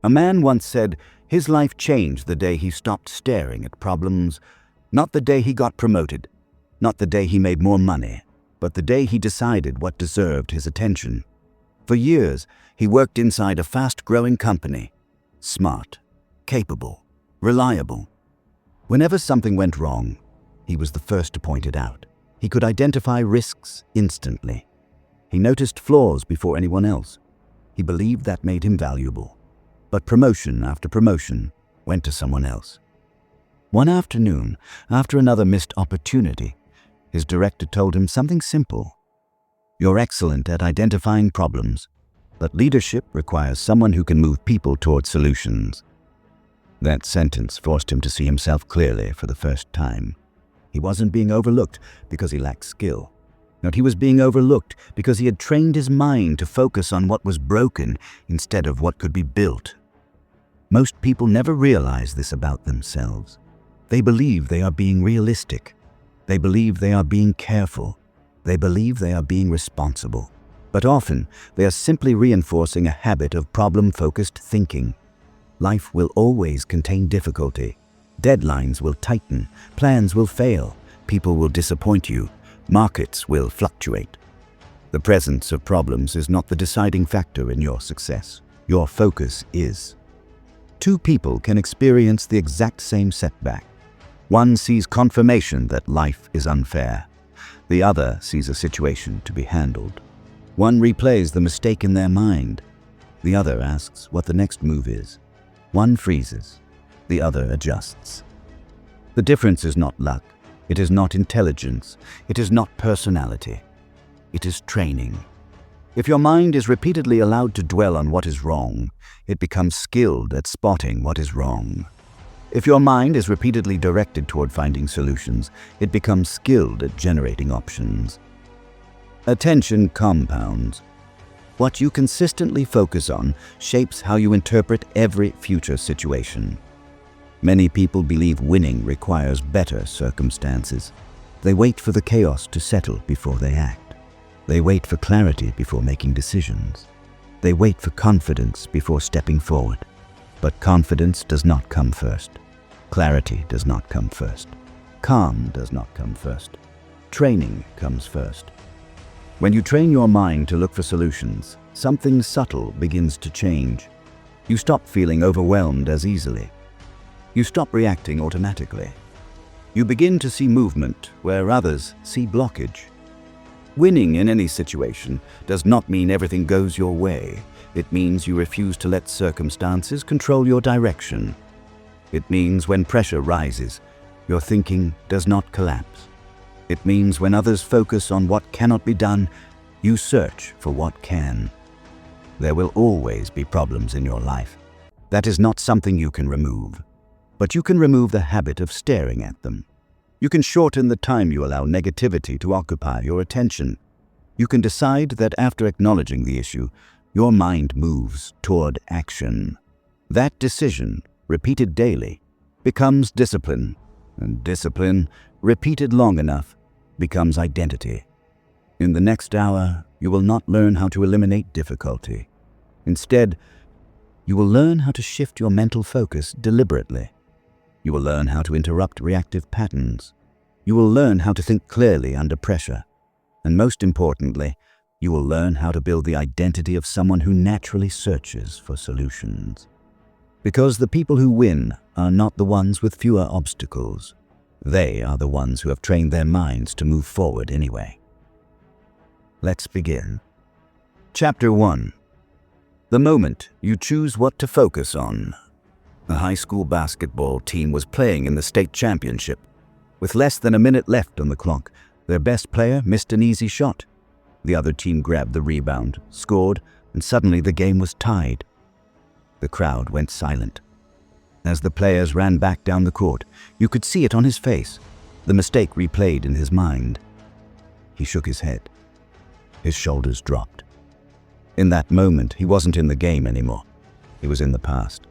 A man once said his life changed the day he stopped staring at problems, not the day he got promoted, not the day he made more money, but the day he decided what deserved his attention. For years, he worked inside a fast-growing company. Smart, capable, reliable. Whenever something went wrong, he was the first to point it out. He could identify risks instantly. He noticed flaws before anyone else. He believed that made him valuable. But promotion after promotion went to someone else. One afternoon, after another missed opportunity, his director told him something simple. "You're excellent at identifying problems, but leadership requires someone who can move people toward solutions." That sentence forced him to see himself clearly for the first time. He wasn't being overlooked because he lacked skill. No, he was being overlooked because he had trained his mind to focus on what was broken instead of what could be built. Most people never realize this about themselves. They believe they are being realistic. They believe they are being careful. They believe they are being responsible. But often, they are simply reinforcing a habit of problem-focused thinking. Life will always contain difficulty. Deadlines will tighten. Plans will fail. People will disappoint you. Markets will fluctuate. The presence of problems is not the deciding factor in your success. Your focus is. Two people can experience the exact same setback. One sees confirmation that life is unfair. The other sees a situation to be handled. One replays the mistake in their mind. The other asks what the next move is. One freezes. The other adjusts. The difference is not luck. It is not intelligence. It is not personality. It is training. If your mind is repeatedly allowed to dwell on what is wrong, it becomes skilled at spotting what is wrong. If your mind is repeatedly directed toward finding solutions, it becomes skilled at generating options. Attention compounds. What you consistently focus on shapes how you interpret every future situation. Many people believe winning requires better circumstances. They wait for the chaos to settle before they act. They wait for clarity before making decisions. They wait for confidence before stepping forward. But confidence does not come first. Clarity does not come first. Calm does not come first. Training comes first. When you train your mind to look for solutions, something subtle begins to change. You stop feeling overwhelmed as easily. You stop reacting automatically. You begin to see movement where others see blockage. Winning in any situation does not mean everything goes your way. It means you refuse to let circumstances control your direction. It means when pressure rises, your thinking does not collapse. It means when others focus on what cannot be done, you search for what can. There will always be problems in your life. That is not something you can remove. But you can remove the habit of staring at them. You can shorten the time you allow negativity to occupy your attention. You can decide that after acknowledging the issue, your mind moves toward action. That decision, repeated daily, becomes discipline, and discipline, repeated long enough, becomes identity. In the next hour, you will not learn how to eliminate difficulty. Instead, you will learn how to shift your mental focus deliberately. You will learn how to interrupt reactive patterns. You will learn how to think clearly under pressure. And most importantly, you will learn how to build the identity of someone who naturally searches for solutions. Because the people who win are not the ones with fewer obstacles. They are the ones who have trained their minds to move forward anyway. Let's begin. Chapter 1. The moment you choose what to focus on. The high school basketball team was playing in the state championship. With less than a minute left on the clock, their best player missed an easy shot. The other team grabbed the rebound, scored, and suddenly the game was tied. The crowd went silent. As the players ran back down the court, you could see it on his face. The mistake replayed in his mind. He shook his head. His shoulders dropped. In that moment, he wasn't in the game anymore. He was in the past.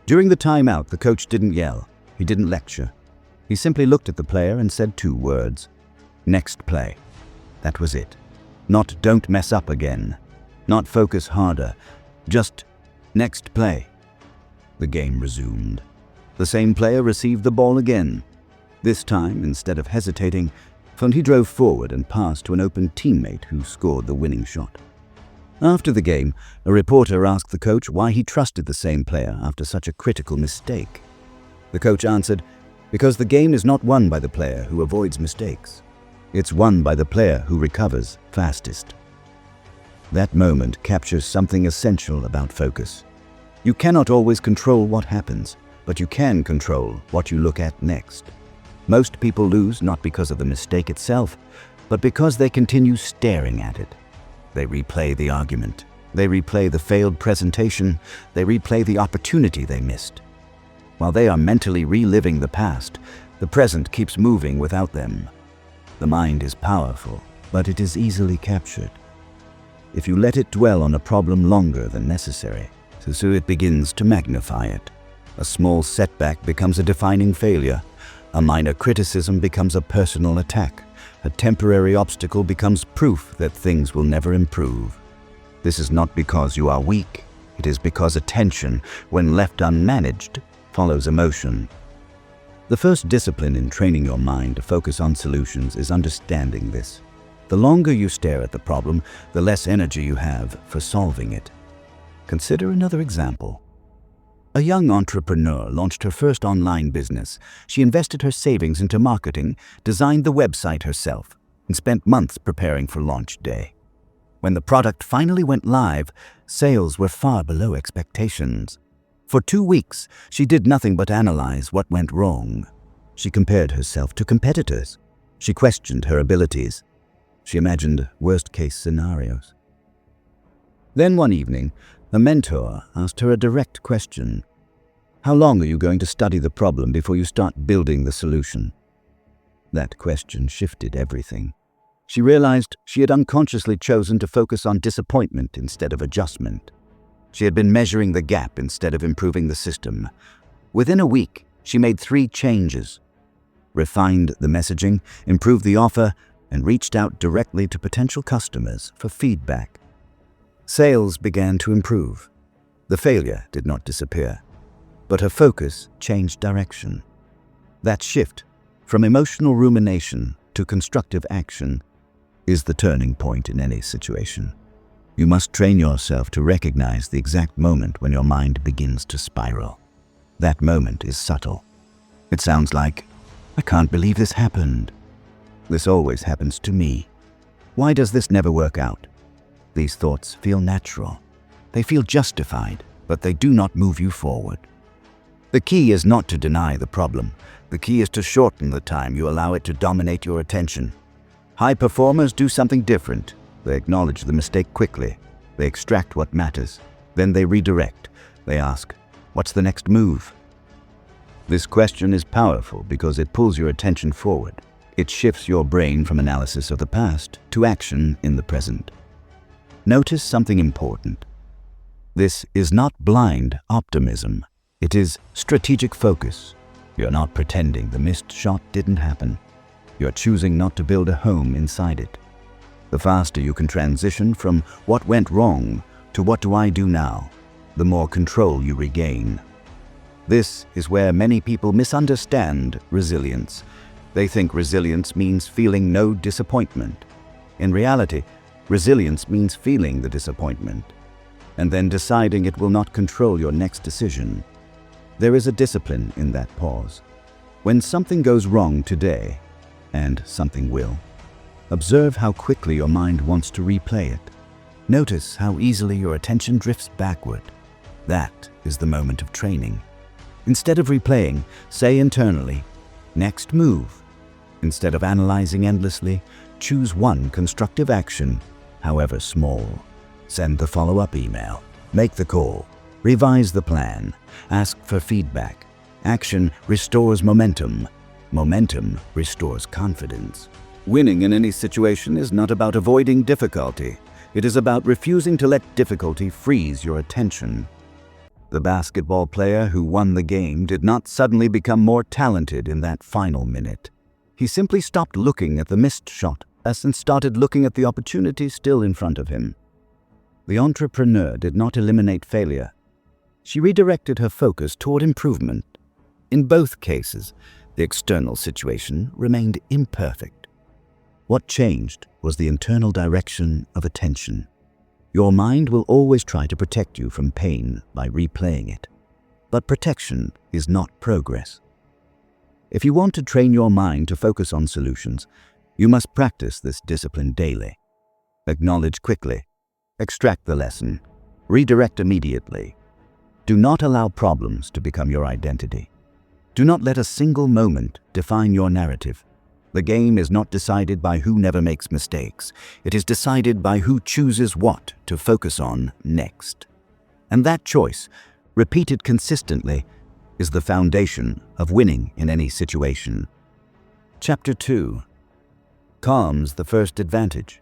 During the timeout, the coach didn't yell. He didn't lecture. He simply looked at the player and said 2 words. Next play. That was it. Not don't mess up again. Not focus harder. Just Next play. The game resumed. The same player received the ball again. This time, instead of hesitating, he drove forward and passed to an open teammate who scored the winning shot. After the game, a reporter asked the coach why he trusted the same player after such a critical mistake. The coach answered, "Because the game is not won by the player who avoids mistakes. It's won by the player who recovers fastest." That moment captures something essential about focus. You cannot always control what happens, but you can control what you look at next. Most people lose not because of the mistake itself, but because they continue staring at it. They replay the argument. They replay the failed presentation. They replay the opportunity they missed. While they are mentally reliving the past, the present keeps moving without them. The mind is powerful, but it is easily captured. If you let it dwell on a problem longer than necessary, so it begins to magnify it. A small setback becomes a defining failure. A minor criticism becomes a personal attack. A temporary obstacle becomes proof that things will never improve. This is not because you are weak. It is because attention, when left unmanaged, follows emotion. The first discipline in training your mind to focus on solutions is understanding this. The longer you stare at the problem, the less energy you have for solving it. Consider another example. A young entrepreneur launched her first online business. She invested her savings into marketing, designed the website herself, and spent months preparing for launch day. When the product finally went live, sales were far below expectations. For 2 weeks, she did nothing but analyze what went wrong. She compared herself to competitors. She questioned her abilities. She imagined worst-case scenarios. Then one evening, a mentor asked her a direct question. "How long are you going to study the problem before you start building the solution?" That question shifted everything. She realized she had unconsciously chosen to focus on disappointment instead of adjustment. She had been measuring the gap instead of improving the system. Within a week, she made 3 changes: refined the messaging, improved the offer, and reached out directly to potential customers for feedback. Sales began to improve. The failure did not disappear, but her focus changed direction. That shift, from emotional rumination to constructive action, is the turning point in any situation. You must train yourself to recognize the exact moment when your mind begins to spiral. That moment is subtle. It sounds like, "I can't believe this happened. This always happens to me. Why does this never work out?" These thoughts feel natural. They feel justified, but they do not move you forward. The key is not to deny the problem. The key is to shorten the time you allow it to dominate your attention. High performers do something different. They acknowledge the mistake quickly. They extract what matters. Then they redirect. They ask, "What's the next move?" This question is powerful because it pulls your attention forward. It shifts your brain from analysis of the past to action in the present. Notice something important. This is not blind optimism. It is strategic focus. You're not pretending the missed shot didn't happen. You're choosing not to build a home inside it. The faster you can transition from "what went wrong" to "what do I do now," the more control you regain. This is where many people misunderstand resilience. They think resilience means feeling no disappointment. In reality, resilience means feeling the disappointment and then deciding it will not control your next decision. There is a discipline in that pause. When something goes wrong today, and something will, observe how quickly your mind wants to replay it. Notice how easily your attention drifts backward. That is the moment of training. Instead of replaying, say internally, "Next move." Instead of analyzing endlessly, choose one constructive action, however small. Send the follow-up email. Make the call. Revise the plan. Ask for feedback. Action restores momentum. Momentum restores confidence. Winning in any situation is not about avoiding difficulty. It is about refusing to let difficulty freeze your attention. The basketball player who won the game did not suddenly become more talented in that final minute. He simply stopped looking at the missed shot and started looking at the opportunity still in front of him. The entrepreneur did not eliminate failure. She redirected her focus toward improvement. In both cases, the external situation remained imperfect. What changed was the internal direction of attention. Your mind will always try to protect you from pain by replaying it. But protection is not progress. If you want to train your mind to focus on solutions, you must practice this discipline daily. Acknowledge quickly, extract the lesson, redirect immediately. Do not allow problems to become your identity. Do not let a single moment define your narrative. The game is not decided by who never makes mistakes. It is decided by who chooses what to focus on next. And that choice, repeated consistently, is the foundation of winning in any situation. Chapter 2. Calm's the first advantage.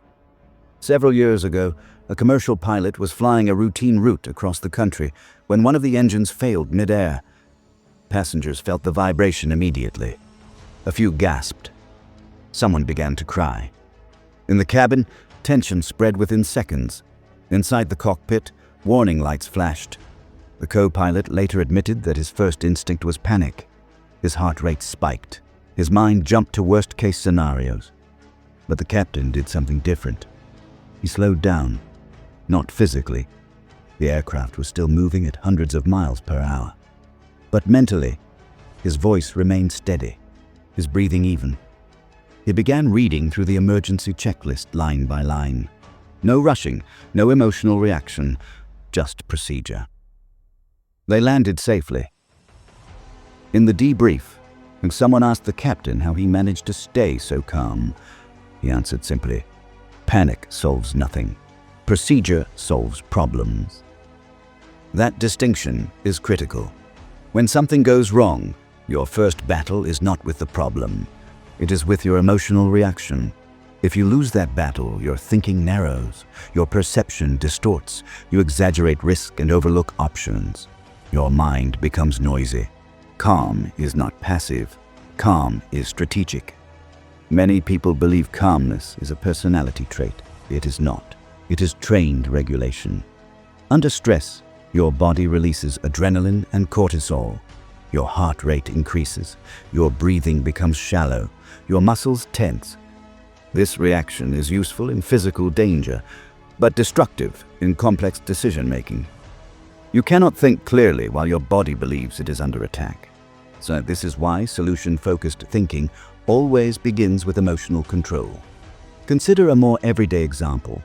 Several years ago, a commercial pilot was flying a routine route across the country when one of the engines failed mid-air. Passengers felt the vibration immediately. A few gasped. Someone began to cry. In the cabin, tension spread within seconds. Inside the cockpit, warning lights flashed. The co-pilot later admitted that his first instinct was panic. His heart rate spiked. His mind jumped to worst-case scenarios. But the captain did something different. He slowed down. Not physically. The aircraft was still moving at hundreds of miles per hour. But mentally, his voice remained steady, his breathing even. He began reading through the emergency checklist line by line. No rushing, no emotional reaction, just procedure. They landed safely. In the debrief, someone asked the captain how he managed to stay so calm. He answered simply, "Panic solves nothing. Procedure solves problems." That distinction is critical. When something goes wrong, your first battle is not with the problem. It is with your emotional reaction. If you lose that battle, your thinking narrows, your perception distorts, you exaggerate risk and overlook options. Your mind becomes noisy. Calm is not passive. Calm is strategic. Many people believe calmness is a personality trait. It is not. It is trained regulation. Under stress, your body releases adrenaline and cortisol. Your heart rate increases. Your breathing becomes shallow. Your muscles tense. This reaction is useful in physical danger, but destructive in complex decision-making. You cannot think clearly while your body believes it is under attack. So this is why solution-focused thinking always begins with emotional control. Consider a more everyday example.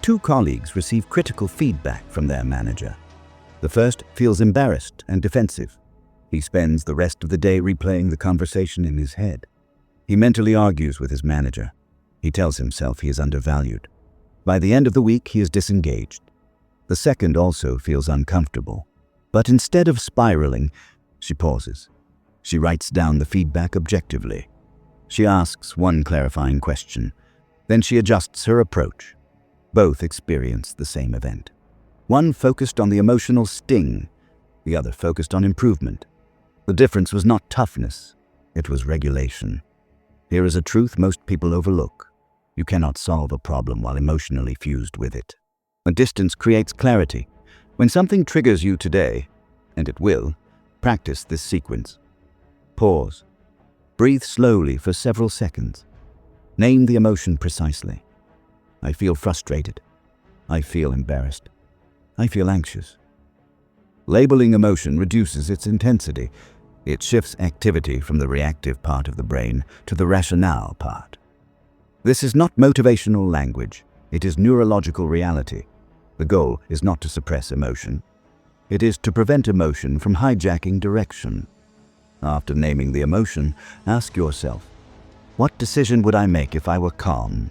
Two colleagues receive critical feedback from their manager. The first feels embarrassed and defensive. He spends the rest of the day replaying the conversation in his head. He mentally argues with his manager. He tells himself he is undervalued. By the end of the week, he is disengaged. The second also feels uncomfortable. But instead of spiraling, she pauses. She writes down the feedback objectively. She asks one clarifying question. Then she adjusts her approach. Both experience the same event. One focused on the emotional sting, the other focused on improvement. The difference was not toughness, it was regulation. Here is a truth most people overlook. You cannot solve a problem while emotionally fused with it. A distance creates clarity. When something triggers you today, and it will, practice this sequence. Pause. Breathe slowly for several seconds. Name the emotion precisely. I feel frustrated. I feel embarrassed. I feel anxious. Labeling emotion reduces its intensity. It shifts activity from the reactive part of the brain to the rationale part. This is not motivational language. It is neurological reality. The goal is not to suppress emotion. It is to prevent emotion from hijacking direction. After naming the emotion, ask yourself, what decision would I make if I were calm?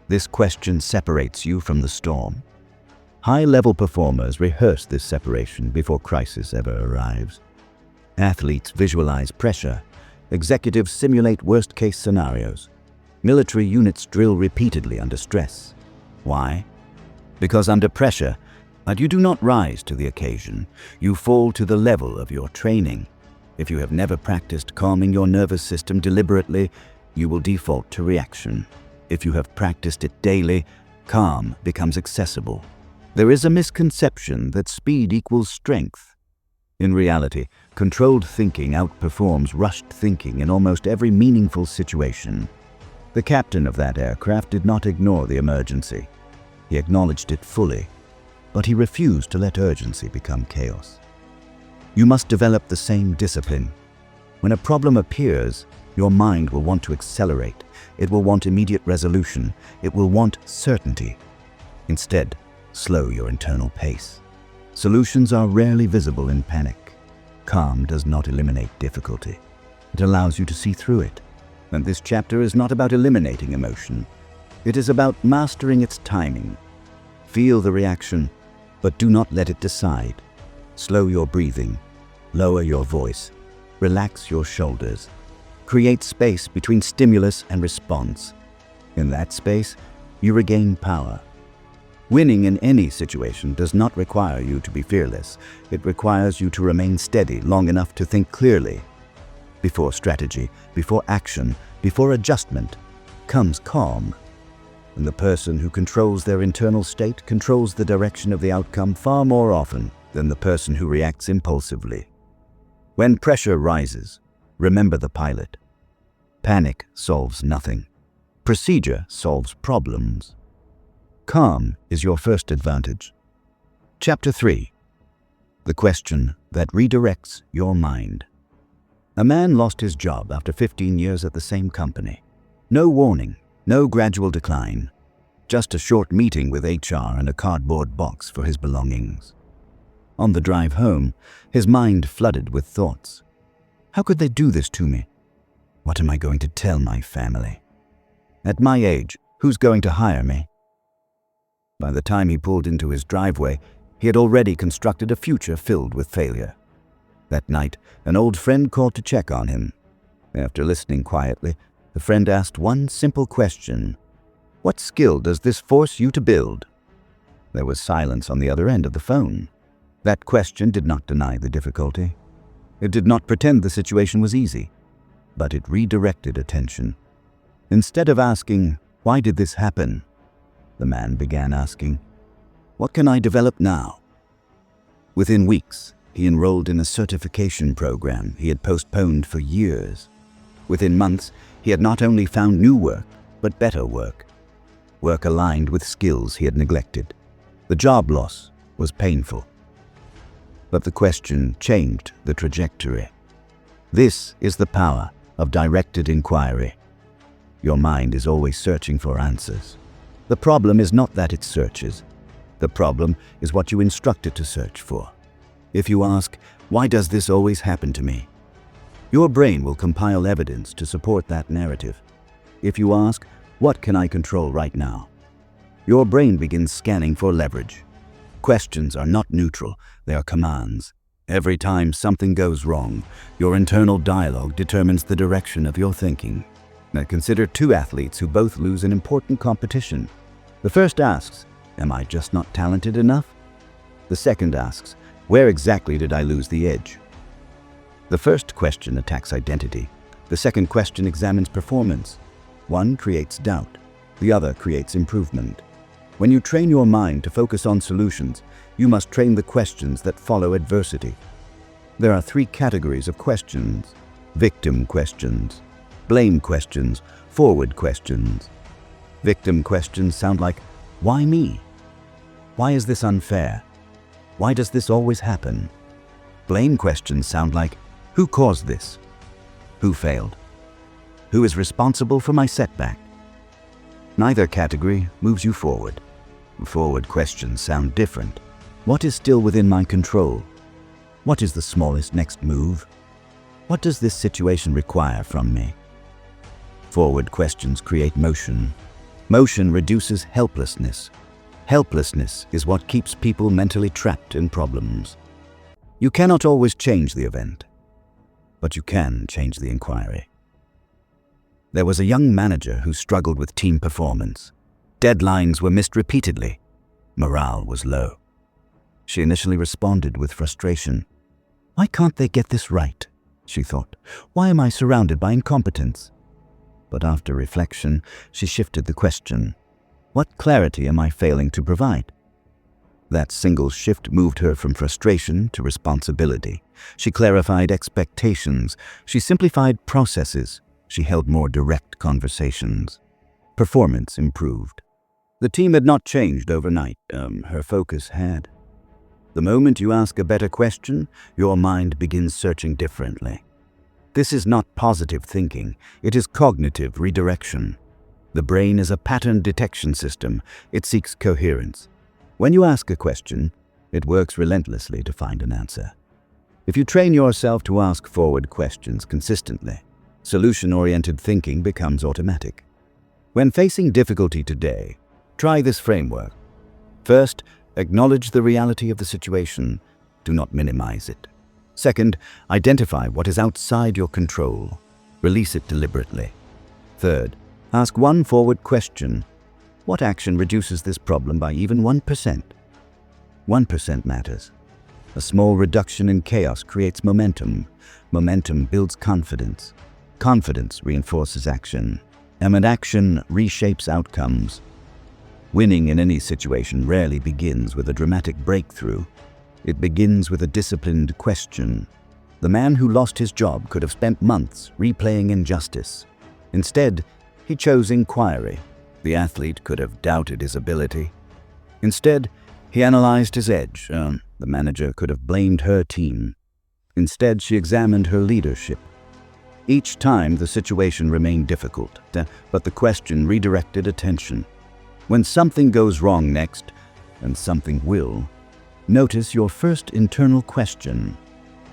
This question separates you from the storm. High-level performers rehearse this separation before crisis ever arrives. Athletes visualize pressure. Executives simulate worst-case scenarios. Military units drill repeatedly under stress. Why? Because under pressure, you do not rise to the occasion. You fall to the level of your training. If you have never practiced calming your nervous system deliberately, you will default to reaction. If you have practiced it daily, calm becomes accessible. There is a misconception that speed equals strength. In reality, controlled thinking outperforms rushed thinking in almost every meaningful situation. The captain of that aircraft did not ignore the emergency. He acknowledged it fully, but he refused to let urgency become chaos. You must develop the same discipline. When a problem appears, your mind will want to accelerate. It will want immediate resolution. It will want certainty. Instead, slow your internal pace. Solutions are rarely visible in panic. Calm does not eliminate difficulty. It allows you to see through it. And this chapter is not about eliminating emotion. It is about mastering its timing. Feel the reaction, but do not let it decide. Slow your breathing. Lower your voice. Relax your shoulders. Create space between stimulus and response. In that space, you regain power. Winning in any situation does not require you to be fearless. It requires you to remain steady long enough to think clearly. Before strategy, before action, before adjustment, comes calm. And the person who controls their internal state controls the direction of the outcome far more often than the person who reacts impulsively. When pressure rises, remember the pilot. Panic solves nothing. Procedure solves problems. Calm is your first advantage. Chapter 3. The question that redirects your mind. A man lost his job after 15 years at the same company. No warning, no gradual decline. Just a short meeting with HR and a cardboard box for his belongings. On the drive home, his mind flooded with thoughts. How could they do this to me? What am I going to tell my family? At my age, who's going to hire me? By the time he pulled into his driveway, he had already constructed a future filled with failure. That night, an old friend called to check on him. After listening quietly, the friend asked one simple question. What skill does this force you to build? There was silence on the other end of the phone. That question did not deny the difficulty. It did not pretend the situation was easy, but it redirected attention. Instead of asking, "Why did this happen?" the man began asking, "What can I develop now?" Within weeks, he enrolled in a certification program he had postponed for years. Within months, he had not only found new work, but better work. Work aligned with skills he had neglected. The job loss was painful. But the question changed the trajectory. This is the power of directed inquiry. Your mind is always searching for answers. The problem is not that it searches. The problem is what you instruct it to search for. If you ask, "Why does this always happen to me?" your brain will compile evidence to support that narrative. If you ask, "What can I control right now?" your brain begins scanning for leverage. Questions are not neutral, they are commands. Every time something goes wrong, your internal dialogue determines the direction of your thinking. Now consider two athletes who both lose an important competition. The first asks, "Am I just not talented enough?" The second asks, "Where exactly did I lose the edge?" The first question attacks identity. The second question examines performance. One creates doubt. The other creates improvement. When you train your mind to focus on solutions, you must train the questions that follow adversity. There are three categories of questions: victim questions, blame questions, forward questions. Victim questions sound like, "Why me? Why is this unfair? Why does this always happen?" Blame questions sound like, "Who caused this? Who failed? Who is responsible for my setback?" Neither category moves you forward. Forward questions sound different. What is still within my control? What is the smallest next move? What does this situation require from me? Forward questions create motion. Motion reduces helplessness. Helplessness is what keeps people mentally trapped in problems. You cannot always change the event, but you can change the inquiry. There was a young manager who struggled with team performance. Deadlines were missed repeatedly. Morale was low. She initially responded with frustration. "Why can't they get this right?" she thought. "Why am I surrounded by incompetence?" But after reflection, she shifted the question. What clarity am I failing to provide? That single shift moved her from frustration to responsibility. She clarified expectations. She simplified processes. She held more direct conversations. Performance improved. The team had not changed overnight. Her focus had. The moment you ask a better question, your mind begins searching differently. This is not positive thinking. It is cognitive redirection. The brain is a pattern detection system. It seeks coherence. When you ask a question, it works relentlessly to find an answer. If you train yourself to ask forward questions consistently, solution-oriented thinking becomes automatic. When facing difficulty today, try this framework. First, acknowledge the reality of the situation. Do not minimize it. Second, identify what is outside your control. Release it deliberately. Third, ask one forward question. What action reduces this problem by even 1%? 1% matters. A small reduction in chaos creates momentum. Momentum builds confidence. Confidence reinforces action. And action reshapes outcomes. Winning in any situation rarely begins with a dramatic breakthrough. It begins with a disciplined question. The man who lost his job could have spent months replaying injustice. Instead, he chose inquiry. The athlete could have doubted his ability. Instead, he analyzed his edge. The manager could have blamed her team. Instead, she examined her leadership. Each time, the situation remained difficult, but the question redirected attention. When something goes wrong next, and something will, notice your first internal question.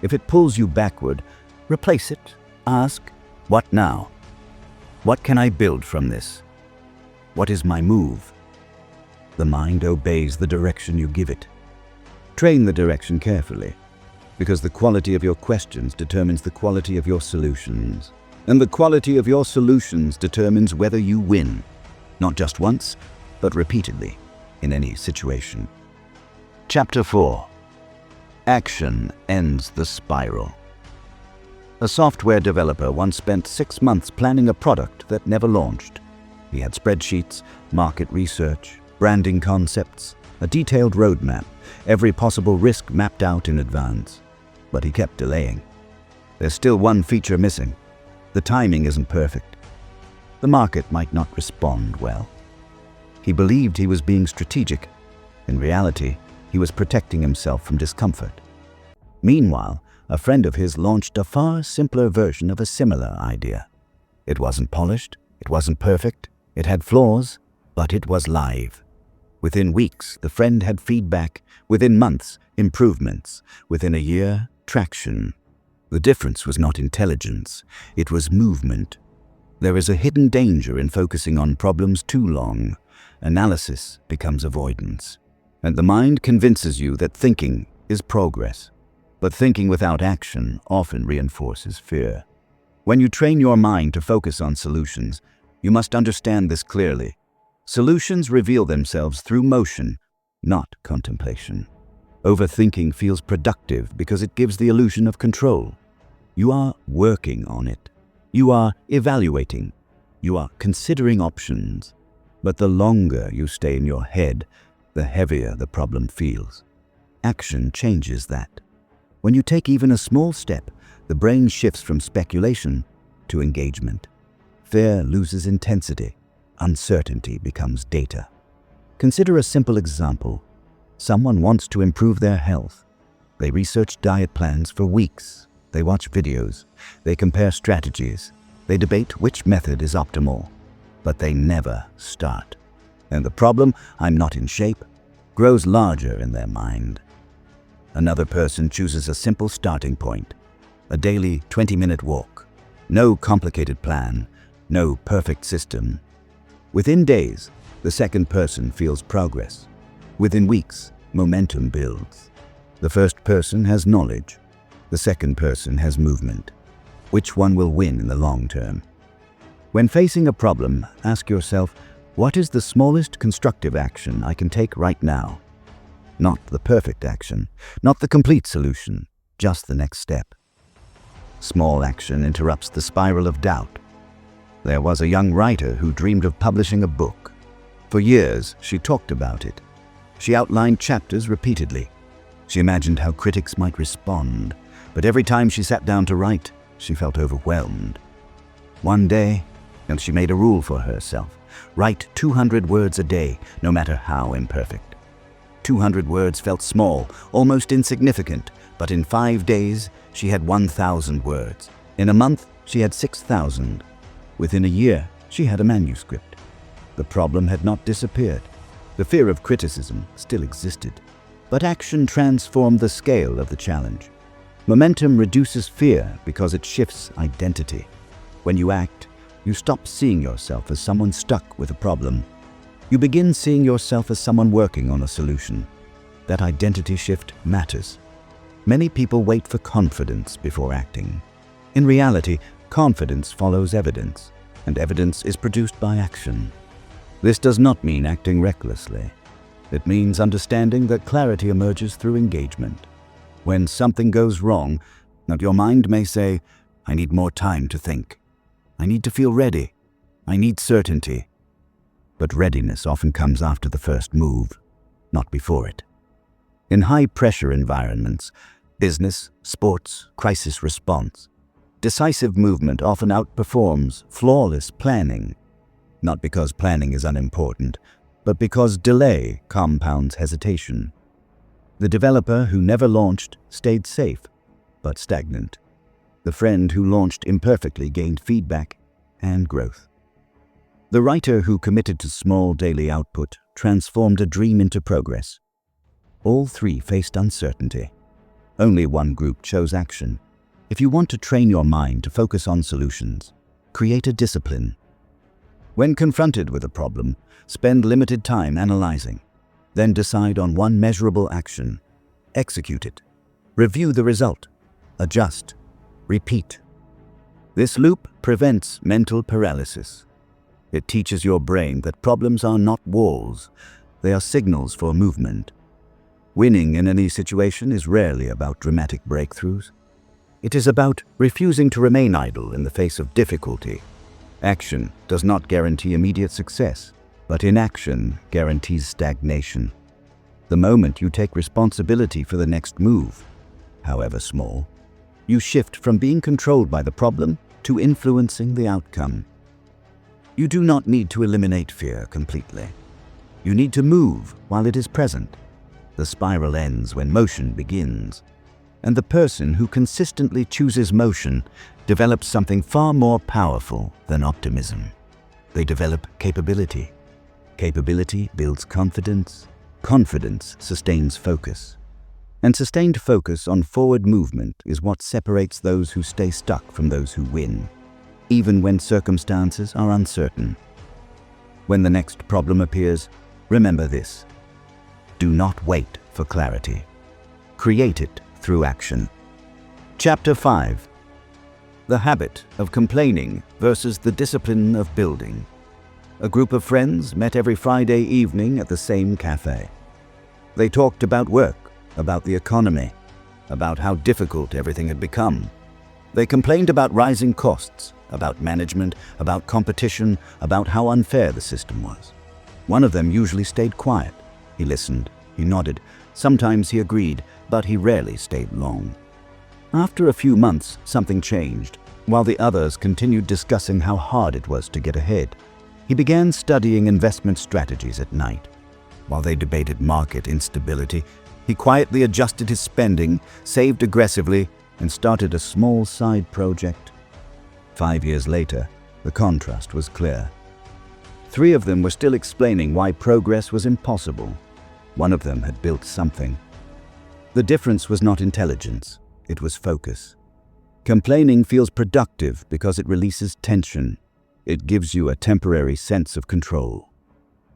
If it pulls you backward, replace it. Ask, what now? What can I build from this? What is my move? The mind obeys the direction you give it. Train the direction carefully, because the quality of your questions determines the quality of your solutions. And the quality of your solutions determines whether you win, not just once, but repeatedly, in any situation. Chapter 4. Action ends the spiral. A software developer once spent 6 months planning a product that never launched. He had spreadsheets, market research, branding concepts, a detailed roadmap, every possible risk mapped out in advance. But he kept delaying. There's still one feature missing. The timing isn't perfect. The market might not respond well. He believed he was being strategic. In reality, he was protecting himself from discomfort. Meanwhile, a friend of his launched a far simpler version of a similar idea. It wasn't polished, it wasn't perfect, it had flaws, but it was live. Within weeks, the friend had feedback. Within months, improvements. Within a year, traction. The difference was not intelligence, it was movement. There is a hidden danger in focusing on problems too long. Analysis becomes avoidance. And the mind convinces you that thinking is progress. But thinking without action often reinforces fear. When you train your mind to focus on solutions, you must understand this clearly. Solutions reveal themselves through motion, not contemplation. Overthinking feels productive because it gives the illusion of control. You are working on it. You are evaluating. You are considering options. But the longer you stay in your head, the heavier the problem feels. Action changes that. When you take even a small step, the brain shifts from speculation to engagement. Fear loses intensity. Uncertainty becomes data. Consider a simple example. Someone wants to improve their health. They research diet plans for weeks. They watch videos. They compare strategies. They debate which method is optimal. But they never start. And the problem, I'm not in shape, grows larger in their mind. Another person chooses a simple starting point, a daily 20-minute walk. No complicated plan, no perfect system. Within days, the second person feels progress. Within weeks, momentum builds. The first person has knowledge. The second person has movement. Which one will win in the long term? When facing a problem, ask yourself, what is the smallest constructive action I can take right now? Not the perfect action, not the complete solution, just the next step. Small action interrupts the spiral of doubt. There was a young writer who dreamed of publishing a book. For years, she talked about it. She outlined chapters repeatedly. She imagined how critics might respond, but every time she sat down to write, she felt overwhelmed. One day, and she made a rule for herself: write 200 words a day, no matter how imperfect. 200 words felt small, almost insignificant, but in 5 days, she had 1,000 words. In a month, she had 6,000. Within a year, she had a manuscript. The problem had not disappeared. The fear of criticism still existed. But action transformed the scale of the challenge. Momentum reduces fear because it shifts identity. When you act, you stop seeing yourself as someone stuck with a problem. You begin seeing yourself as someone working on a solution. That identity shift matters. Many people wait for confidence before acting. In reality, confidence follows evidence, and evidence is produced by action. This does not mean acting recklessly. It means understanding that clarity emerges through engagement. When something goes wrong, your mind may say, "I need more time to think. I need to feel ready. I need certainty." But readiness often comes after the first move, not before it. In high-pressure environments, business, sports, crisis response, decisive movement often outperforms flawless planning. Not because planning is unimportant, but because delay compounds hesitation. The developer who never launched stayed safe, but stagnant. The friend who launched imperfectly gained feedback and growth. The writer who committed to small daily output transformed a dream into progress. All three faced uncertainty. Only one group chose action. If you want to train your mind to focus on solutions, create a discipline. When confronted with a problem, spend limited time analyzing. Then decide on one measurable action. Execute it. Review the result. Adjust. Repeat. This loop prevents mental paralysis. It teaches your brain that problems are not walls. They are signals for movement. Winning in any situation is rarely about dramatic breakthroughs. It is about refusing to remain idle in the face of difficulty. Action does not guarantee immediate success, but inaction guarantees stagnation. The moment you take responsibility for the next move, however small, you shift from being controlled by the problem to influencing the outcome. You do not need to eliminate fear completely. You need to move while it is present. The spiral ends when motion begins. And the person who consistently chooses motion develops something far more powerful than optimism. They develop capability. Capability builds confidence. Confidence sustains focus. And sustained focus on forward movement is what separates those who stay stuck from those who win, even when circumstances are uncertain. When the next problem appears, remember this: do not wait for clarity. Create it through action. Chapter 5. The habit of complaining versus the discipline of building. A group of friends met every Friday evening at the same cafe. They talked about work, about the economy, about how difficult everything had become. They complained about rising costs, about management, about competition, about how unfair the system was. One of them usually stayed quiet. He listened, he nodded. Sometimes he agreed, but he rarely stayed long. After a few months, something changed. While the others continued discussing how hard it was to get ahead, he began studying investment strategies at night. While they debated market instability, he quietly adjusted his spending, saved aggressively, and started a small side project. 5 years later, the contrast was clear. 3 of them were still explaining why progress was impossible. One of them had built something. The difference was not intelligence, it was focus. Complaining feels productive because it releases tension. It gives you a temporary sense of control.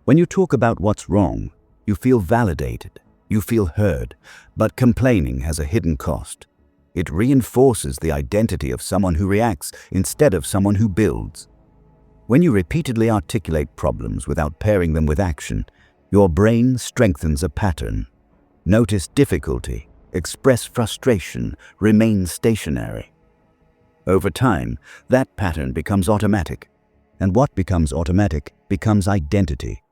When you talk about what's wrong, you feel validated, you feel heard, but complaining has a hidden cost. It reinforces the identity of someone who reacts instead of someone who builds. When you repeatedly articulate problems without pairing them with action, your brain strengthens a pattern. Notice difficulty, express frustration, remain stationary. Over time, that pattern becomes automatic, and what becomes automatic becomes identity.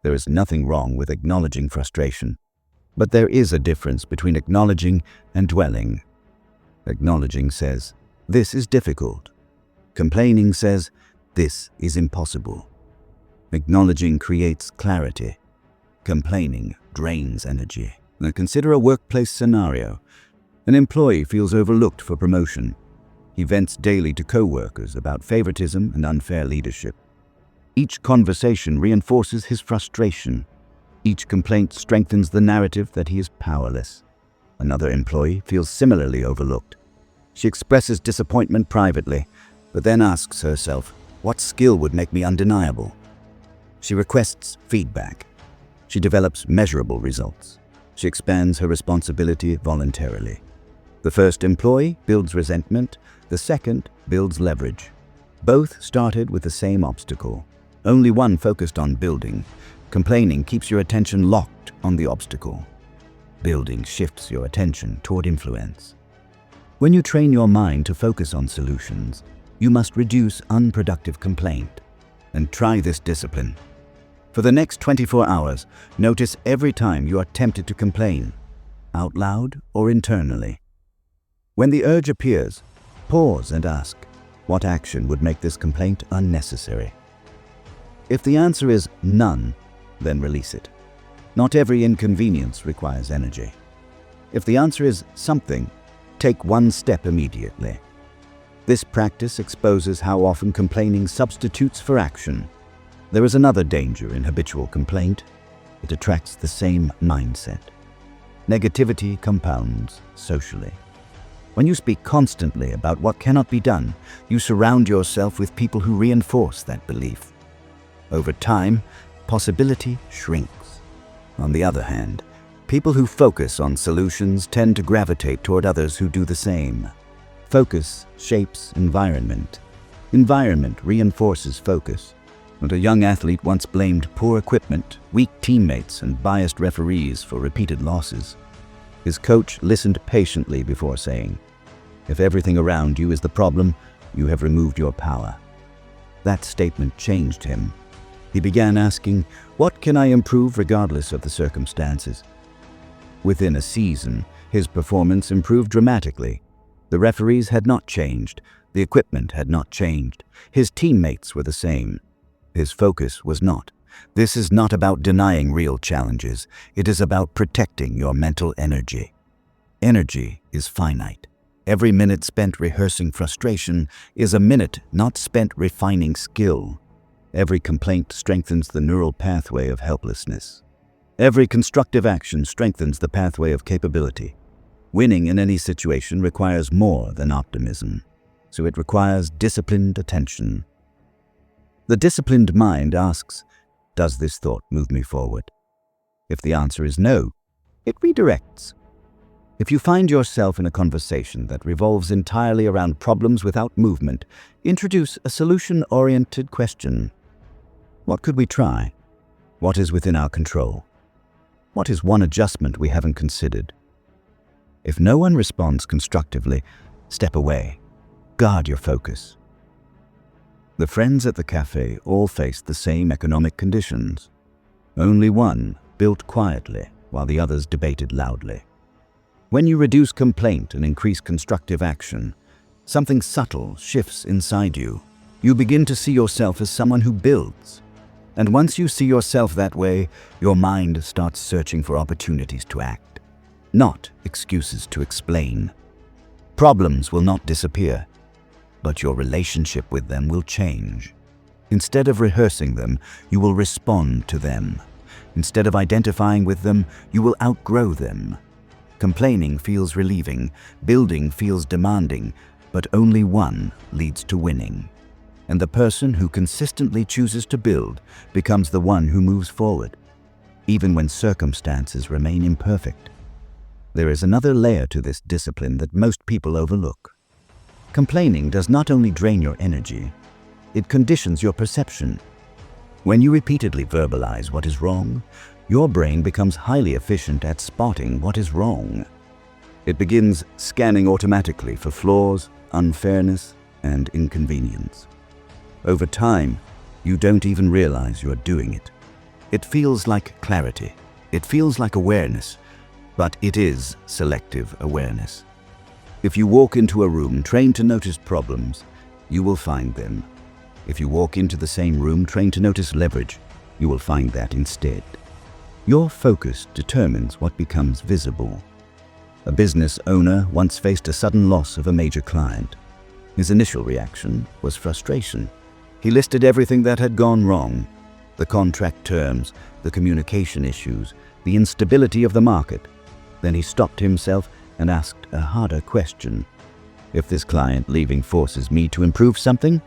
There is nothing wrong with acknowledging frustration, but there is a difference between acknowledging and dwelling. Acknowledging says, "This is difficult." Complaining says, "This is impossible." Acknowledging creates clarity. Complaining drains energy. Now consider a workplace scenario. An employee feels overlooked for promotion. He vents daily to co-workers about favoritism and unfair leadership. Each conversation reinforces his frustration. Each complaint strengthens the narrative that he is powerless. Another employee feels similarly overlooked. She expresses disappointment privately, but then asks herself, "What skill would make me undeniable?" She requests feedback. She develops measurable results. She expands her responsibility voluntarily. The first employee builds resentment. The second builds leverage. Both started with the same obstacle. Only one focused on building. Complaining keeps your attention locked on the obstacle. Building shifts your attention toward influence. When you train your mind to focus on solutions, you must reduce unproductive complaint. And try this discipline. For the next 24 hours, notice every time you are tempted to complain, out loud or internally. When the urge appears, pause and ask, what action would make this complaint unnecessary? If the answer is none, then release it. Not every inconvenience requires energy. If the answer is something, take one step immediately. This practice exposes how often complaining substitutes for action. There is another danger in habitual complaint. It attracts the same mindset. Negativity compounds socially. When you speak constantly about what cannot be done, you surround yourself with people who reinforce that belief. Over time, possibility shrinks. On the other hand, people who focus on solutions tend to gravitate toward others who do the same. Focus shapes environment. Environment reinforces focus. And a young athlete once blamed poor equipment, weak teammates, and biased referees for repeated losses. His coach listened patiently before saying, "If everything around you is the problem, you have removed your power." That statement changed him. He began asking, "What can I improve regardless of the circumstances?" Within a season, his performance improved dramatically. The referees had not changed. The equipment had not changed. His teammates were the same. His focus was not. This is not about denying real challenges. It is about protecting your mental energy. Energy is finite. Every minute spent rehearsing frustration is a minute not spent refining skill. Every complaint strengthens the neural pathway of helplessness. Every constructive action strengthens the pathway of capability. Winning in any situation requires more than optimism, so it requires disciplined attention. The disciplined mind asks, "Does this thought move me forward?" If the answer is no, it redirects. If you find yourself in a conversation that revolves entirely around problems without movement, introduce a solution-oriented question. What could we try? What is within our control? What is one adjustment we haven't considered? If no one responds constructively, step away. Guard your focus. The friends at the cafe all faced the same economic conditions. Only one built quietly while the others debated loudly. When you reduce complaint and increase constructive action, something subtle shifts inside you. You begin to see yourself as someone who builds. And once you see yourself that way, your mind starts searching for opportunities to act, not excuses to explain. Problems will not disappear, but your relationship with them will change. Instead of rehearsing them, you will respond to them. Instead of identifying with them, you will outgrow them. Complaining feels relieving, building feels demanding, but only one leads to winning. And the person who consistently chooses to build becomes the one who moves forward, even when circumstances remain imperfect. There is another layer to this discipline that most people overlook. Complaining does not only drain your energy, it conditions your perception. When you repeatedly verbalize what is wrong, your brain becomes highly efficient at spotting what is wrong. It begins scanning automatically for flaws, unfairness, and inconvenience. Over time, you don't even realize you're doing it. It feels like clarity. It feels like awareness, but it is selective awareness. If you walk into a room trained to notice problems, you will find them. If you walk into the same room trained to notice leverage, you will find that instead. Your focus determines what becomes visible. A business owner once faced a sudden loss of a major client. His initial reaction was frustration. He listed everything that had gone wrong: the contract terms, the communication issues, the instability of the market. Then he stopped himself and asked a harder question. If this client leaving forces me to improve something,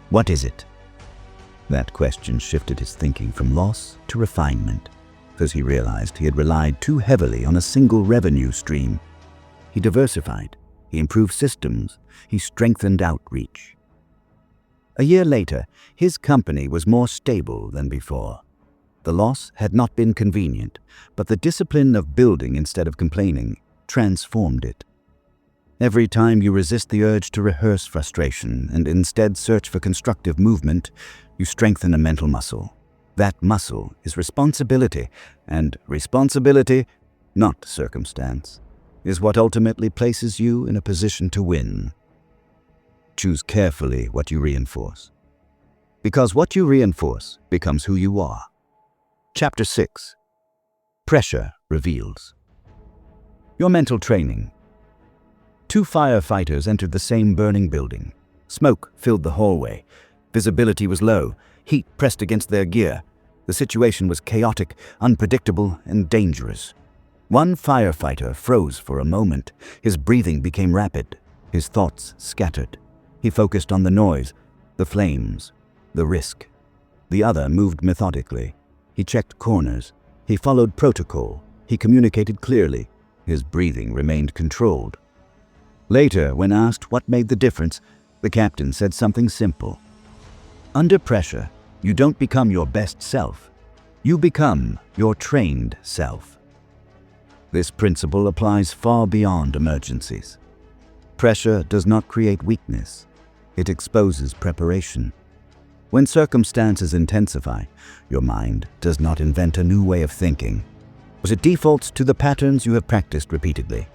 what is it? That question shifted his thinking from loss to refinement, because he realized he had relied too heavily on a single revenue stream. He diversified, he improved systems, he strengthened outreach. A year later, his company was more stable than before. The loss had not been convenient, but the discipline of building instead of complaining transformed it. Every time you resist the urge to rehearse frustration and instead search for constructive movement, you strengthen a mental muscle. That muscle is responsibility, and responsibility, not circumstance, is what ultimately places you in a position to win. Choose carefully what you reinforce, because what you reinforce becomes who you are. Chapter 6. Pressure Reveals. Your mental training. 2 firefighters entered the same burning building. Smoke filled the hallway. Visibility was low. Heat pressed against their gear. The situation was chaotic, unpredictable, and dangerous. One firefighter froze for a moment. His breathing became rapid. His thoughts scattered. He focused on the noise, the flames, the risk. The other moved methodically. He checked corners. He followed protocol. He communicated clearly. His breathing remained controlled. Later, when asked what made the difference, the captain said something simple. Under pressure, you don't become your best self. You become your trained self. This principle applies far beyond emergencies. Pressure does not create weakness. It exposes preparation. When circumstances intensify, your mind does not invent a new way of thinking, but it defaults to the patterns you have practiced repeatedly.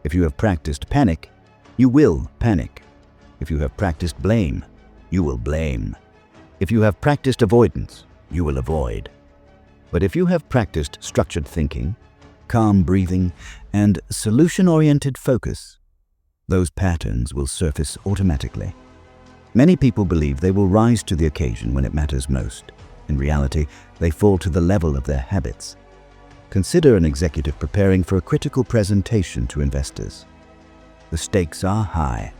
If you have practiced panic, you will panic. If you have practiced blame, you will blame. If you have practiced avoidance, you will avoid. But if you have practiced structured thinking, calm breathing, and solution-oriented focus, those patterns will surface automatically. Many people believe they will rise to the occasion when it matters most. In reality, they fall to the level of their habits. Consider an executive preparing for a critical presentation to investors. The stakes are high.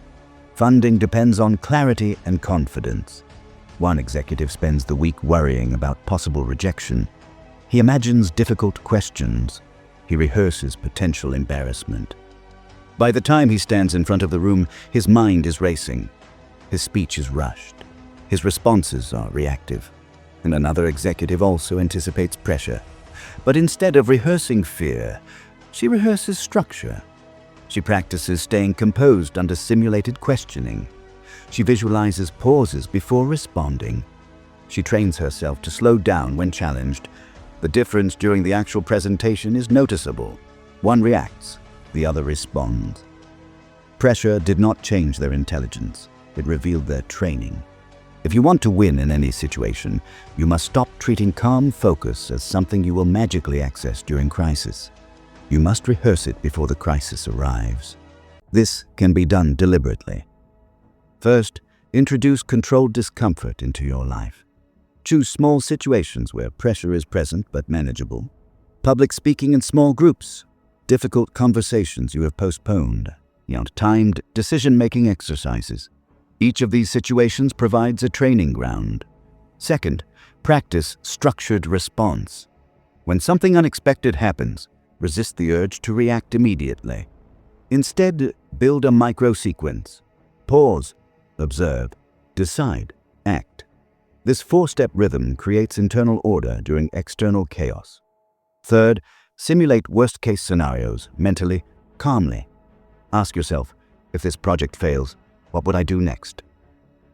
Funding depends on clarity and confidence. One executive spends the week worrying about possible rejection. He imagines difficult questions. He rehearses potential embarrassment. By the time he stands in front of the room, his mind is racing. His speech is rushed. His responses are reactive. And another executive also anticipates pressure. But instead of rehearsing fear, she rehearses structure. She practices staying composed under simulated questioning. She visualizes pauses before responding. She trains herself to slow down when challenged. The difference during the actual presentation is noticeable. One reacts, the other responds. Pressure did not change their intelligence. It revealed their training. If you want to win in any situation, you must stop treating calm focus as something you will magically access during crisis. You must rehearse it before the crisis arrives. This can be done deliberately. First, introduce controlled discomfort into your life. Choose small situations where pressure is present but manageable. Public speaking in small groups, difficult conversations you have postponed, timed decision-making exercises. Each of these situations provides a training ground. Second, practice structured response. When something unexpected happens, resist the urge to react immediately. Instead, build a micro-sequence. Pause, observe, decide, act. This 4-step rhythm creates internal order during external chaos. Third, simulate worst-case scenarios mentally, calmly. Ask yourself, if this project fails, what would I do next?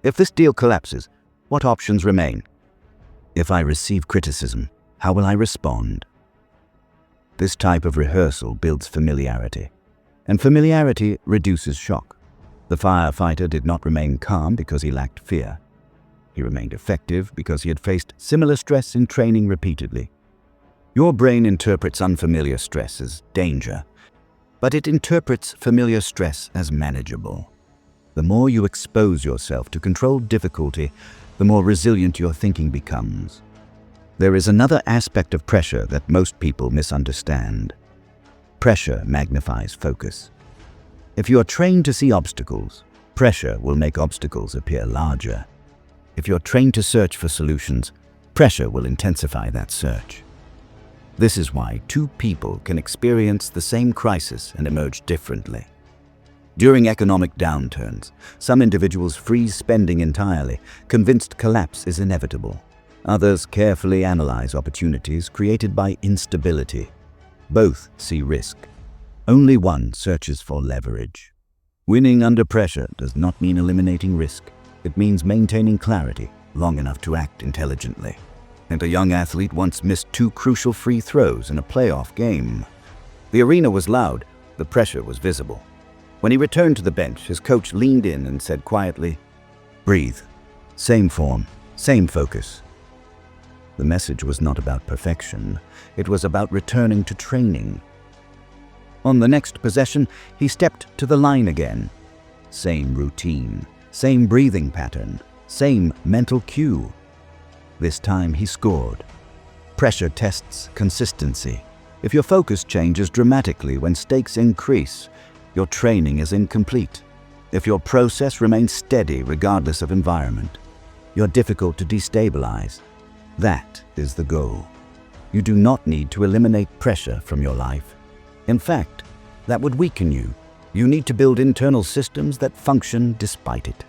If this deal collapses, what options remain? If I receive criticism, How will I respond? This type of rehearsal builds familiarity, and familiarity reduces shock. The firefighter did not remain calm because he lacked fear. He remained effective because he had faced similar stress in training repeatedly. Your brain interprets unfamiliar stress as danger, but it interprets familiar stress as manageable. The more you expose yourself to controlled difficulty, the more resilient your thinking becomes. There is another aspect of pressure that most people misunderstand. Pressure magnifies focus. If you are trained to see obstacles, pressure will make obstacles appear larger. If you're trained to search for solutions, pressure will intensify that search. This is why two people can experience the same crisis and emerge differently. During economic downturns, some individuals freeze spending entirely, convinced collapse is inevitable. Others carefully analyze opportunities created by instability. Both see risk. Only one searches for leverage. Winning under pressure does not mean eliminating risk. It means maintaining clarity long enough to act intelligently. And a young athlete once missed 2 crucial free throws in a playoff game. The arena was loud, the pressure was visible. When he returned to the bench, his coach leaned in and said quietly, "Breathe. Same form, same focus." The message was not about perfection. It was about returning to training. On the next possession, he stepped to the line again. Same routine, same breathing pattern, same mental cue. This time he scored. Pressure tests consistency. If your focus changes dramatically when stakes increase, your training is incomplete. If your process remains steady regardless of environment, you're difficult to destabilize. That is the goal. You do not need to eliminate pressure from your life. In fact, that would weaken you. You need to build internal systems that function despite it.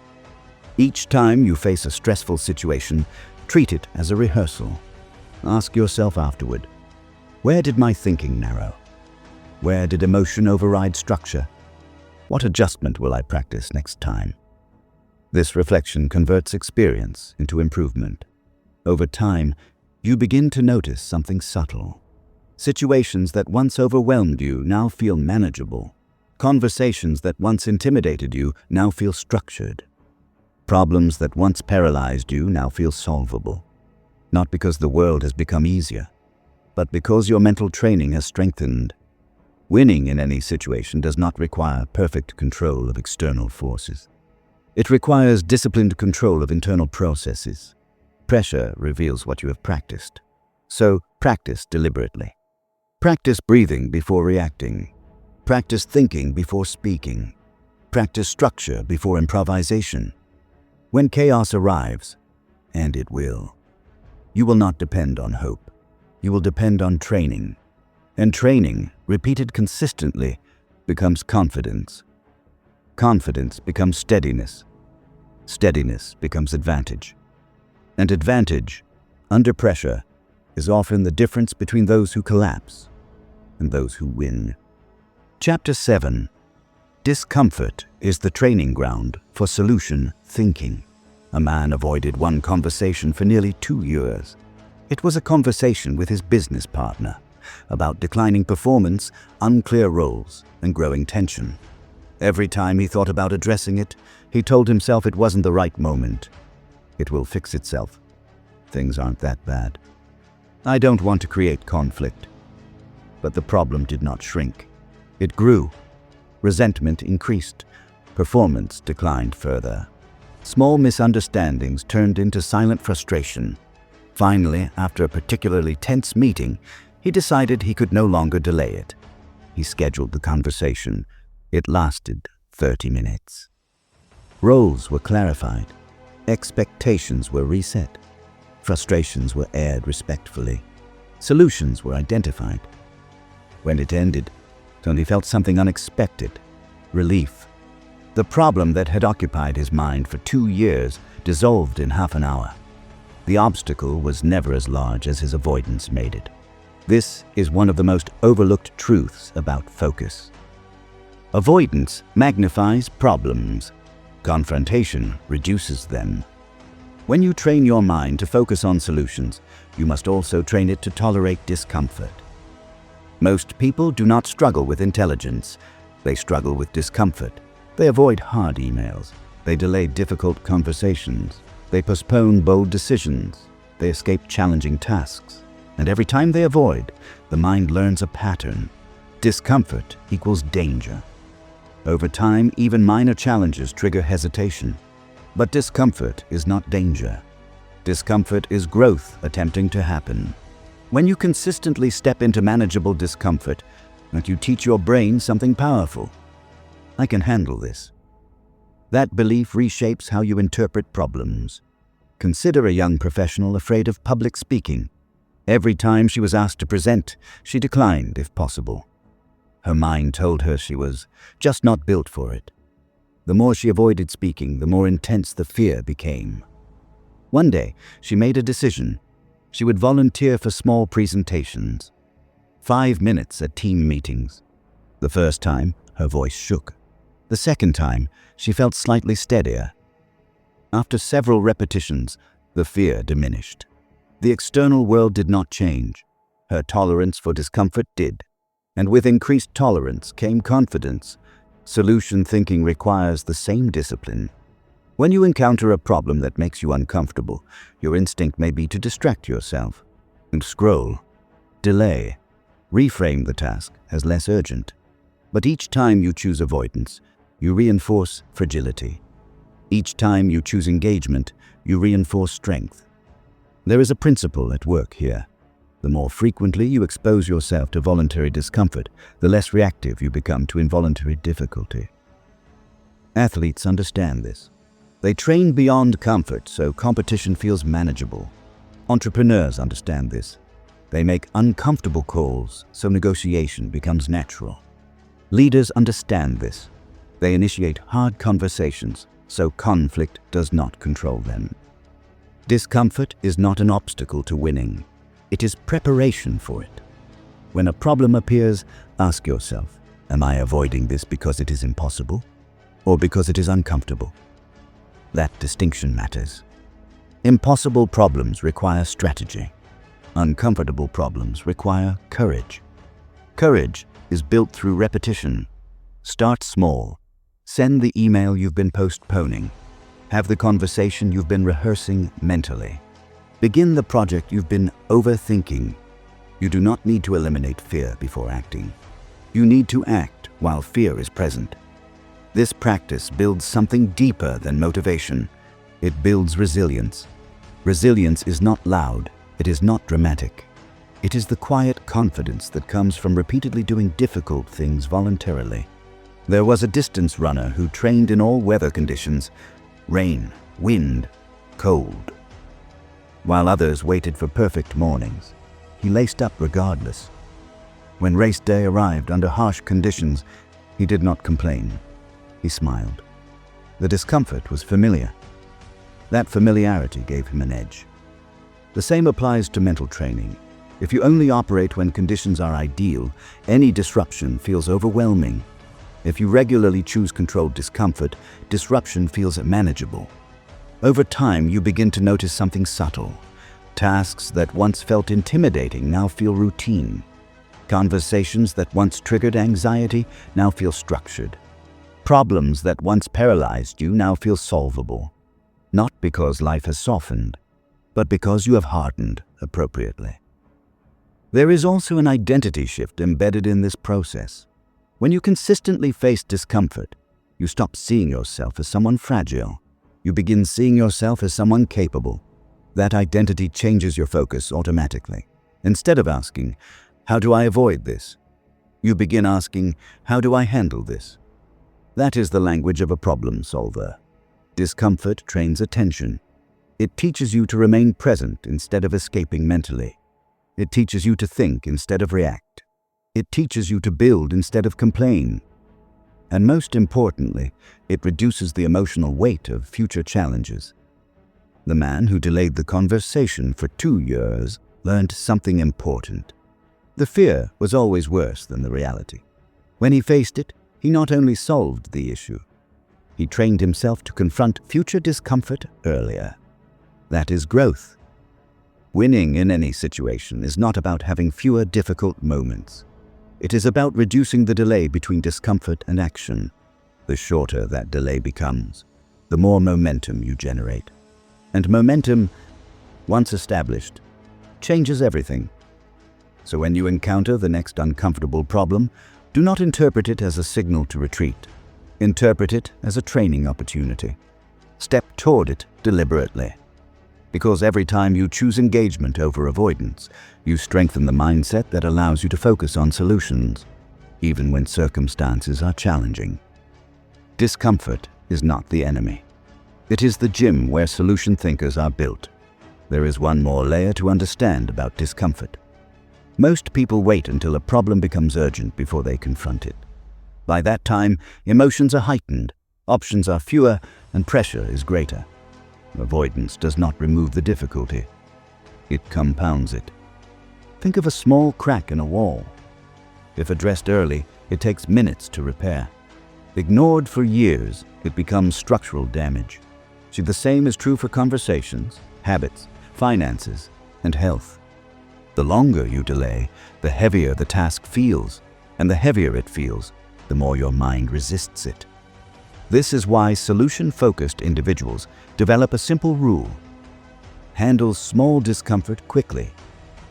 Each time you face a stressful situation, treat it as a rehearsal. Ask yourself afterward, where did my thinking narrow? Where did emotion override structure? What adjustment will I practice next time? This reflection converts experience into improvement. Over time, you begin to notice something subtle. Situations that once overwhelmed you now feel manageable. Conversations that once intimidated you now feel structured. Problems that once paralyzed you now feel solvable. Not because the world has become easier, but because your mental training has strengthened. Winning in any situation does not require perfect control of external forces. It requires disciplined control of internal processes. Pressure reveals what you have practiced. So practice deliberately. Practice breathing before reacting. Practice thinking before speaking. Practice structure before improvisation. When chaos arrives, and it will, you will not depend on hope. You will depend on training. And training, repeated consistently, becomes confidence. Confidence becomes steadiness. Steadiness becomes advantage. And advantage, under pressure, is often the difference between those who collapse and those who win. Chapter 7. Discomfort is the training ground for solution thinking. A man avoided one conversation for nearly 2 years. It was a conversation with his business partner about declining performance, unclear roles, and growing tension. Every time he thought about addressing it, he told himself it wasn't the right moment. It will fix itself. Things aren't that bad. I don't want to create conflict. But the problem did not shrink. It grew. Resentment increased. Performance declined further. Small misunderstandings turned into silent frustration. Finally, after a particularly tense meeting, he decided he could no longer delay it. He scheduled the conversation. It lasted 30 minutes. Roles were clarified. Expectations were reset. Frustrations were aired respectfully. Solutions were identified. When it ended, Tony felt something unexpected: relief. The problem that had occupied his mind for 2 years dissolved in half an hour. The obstacle was never as large as his avoidance made it. This is one of the most overlooked truths about focus. Avoidance magnifies problems. Confrontation reduces them. When you train your mind to focus on solutions, you must also train it to tolerate discomfort. Most people do not struggle with intelligence. They struggle with discomfort. They avoid hard emails. They delay difficult conversations. They postpone bold decisions. They escape challenging tasks. And every time they avoid, the mind learns a pattern. Discomfort equals danger. Over time, even minor challenges trigger hesitation. But discomfort is not danger. Discomfort is growth attempting to happen. When you consistently step into manageable discomfort, you teach your brain something powerful. I can handle this. That belief reshapes how you interpret problems. Consider a young professional afraid of public speaking. Every time she was asked to present, she declined if possible. Her mind told her she was just not built for it. The more she avoided speaking, the more intense the fear became. One day, she made a decision. She would volunteer for small presentations. 5 minutes at team meetings. The first time, her voice shook. The second time, she felt slightly steadier. After several repetitions, the fear diminished. The external world did not change. Her tolerance for discomfort did. And with increased tolerance came confidence. Solution thinking requires the same discipline. When you encounter a problem that makes you uncomfortable, your instinct may be to distract yourself and scroll, delay, reframe the task as less urgent. But each time you choose avoidance, you reinforce fragility. Each time you choose engagement, you reinforce strength. There is a principle at work here. The more frequently you expose yourself to voluntary discomfort, the less reactive you become to involuntary difficulty. Athletes understand this. They train beyond comfort so competition feels manageable. Entrepreneurs understand this. They make uncomfortable calls so negotiation becomes natural. Leaders understand this. They initiate hard conversations so conflict does not control them. Discomfort is not an obstacle to winning. It is preparation for it. When a problem appears, ask yourself, am I avoiding this because it is impossible or because it is uncomfortable? That distinction matters. Impossible problems require strategy. Uncomfortable problems require courage. Courage is built through repetition. Start small. Send the email you've been postponing. Have the conversation you've been rehearsing mentally. Begin the project you've been overthinking. You do not need to eliminate fear before acting. You need to act while fear is present. This practice builds something deeper than motivation. It builds resilience. Resilience is not loud. It is not dramatic. It is the quiet confidence that comes from repeatedly doing difficult things voluntarily. There was a distance runner who trained in all weather conditions, rain, wind, cold. While others waited for perfect mornings, he laced up regardless. When race day arrived under harsh conditions, he did not complain. He smiled. The discomfort was familiar. That familiarity gave him an edge. The same applies to mental training. If you only operate when conditions are ideal, any disruption feels overwhelming. If you regularly choose controlled discomfort, disruption feels manageable. Over time, you begin to notice something subtle. Tasks that once felt intimidating now feel routine. Conversations that once triggered anxiety now feel structured. Problems that once paralyzed you now feel solvable. Not because life has softened, but because you have hardened appropriately. There is also an identity shift embedded in this process. When you consistently face discomfort, you stop seeing yourself as someone fragile. You begin seeing yourself as someone capable. That identity changes your focus automatically. Instead of asking, how do I avoid this? You begin asking, how do I handle this? That is the language of a problem solver. Discomfort trains attention. It teaches you to remain present instead of escaping mentally. It teaches you to think instead of react. It teaches you to build instead of complain. And most importantly, it reduces the emotional weight of future challenges. The man who delayed the conversation for 2 years learned something important. The fear was always worse than the reality. When he faced it, he not only solved the issue, he trained himself to confront future discomfort earlier. That is growth. Winning in any situation is not about having fewer difficult moments. It is about reducing the delay between discomfort and action. The shorter that delay becomes, the more momentum you generate. And momentum, once established, changes everything. So when you encounter the next uncomfortable problem, do not interpret it as a signal to retreat. Interpret it as a training opportunity. Step toward it deliberately. Because every time you choose engagement over avoidance, you strengthen the mindset that allows you to focus on solutions, even when circumstances are challenging. Discomfort is not the enemy. It is the gym where solution thinkers are built. There is one more layer to understand about discomfort. Most people wait until a problem becomes urgent before they confront it. By that time, emotions are heightened, options are fewer, and pressure is greater. Avoidance does not remove the difficulty. It compounds it. Think of a small crack in a wall. If addressed early, it takes minutes to repair. Ignored for years, it becomes structural damage. See, the same is true for conversations, habits, finances, and health. The longer you delay, the heavier the task feels, and the heavier it feels, the more your mind resists it. This is why solution-focused individuals develop a simple rule. Handle small discomfort quickly.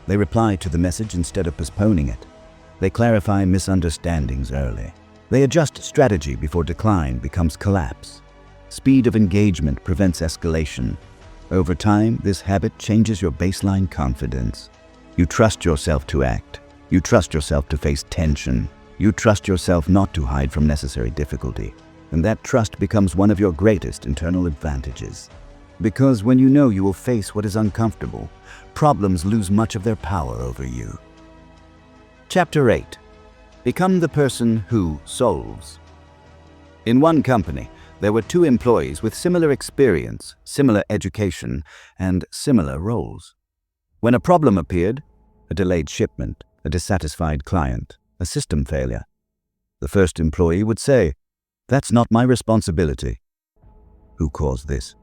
They reply to the message instead of postponing it. They clarify misunderstandings early. They adjust strategy before decline becomes collapse. Speed of engagement prevents escalation. Over time, this habit changes your baseline confidence. You trust yourself to act. You trust yourself to face tension. You trust yourself not to hide from necessary difficulty. And that trust becomes one of your greatest internal advantages. Because when you know you will face what is uncomfortable, problems lose much of their power over you. Chapter 8. Become the person who solves. In one company, there were 2 employees with similar experience, similar education, and similar roles. When a problem appeared, a delayed shipment, a dissatisfied client, a system failure, the first employee would say, "That's not my responsibility." "Who caused this?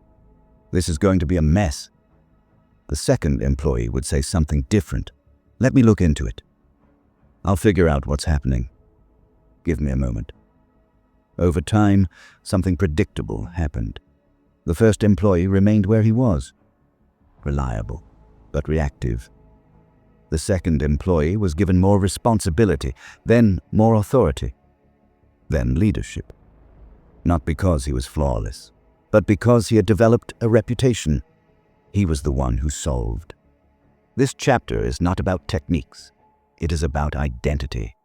This is going to be a mess." The second employee would say something different. "Let me look into it. I'll figure out what's happening. Give me a moment." Over time, something predictable happened. The first employee remained where he was, reliable but reactive. The second employee was given more responsibility, then more authority, then leadership. Not because he was flawless, but because he had developed a reputation. He was the one who solved. This chapter is not about techniques. It is about identity.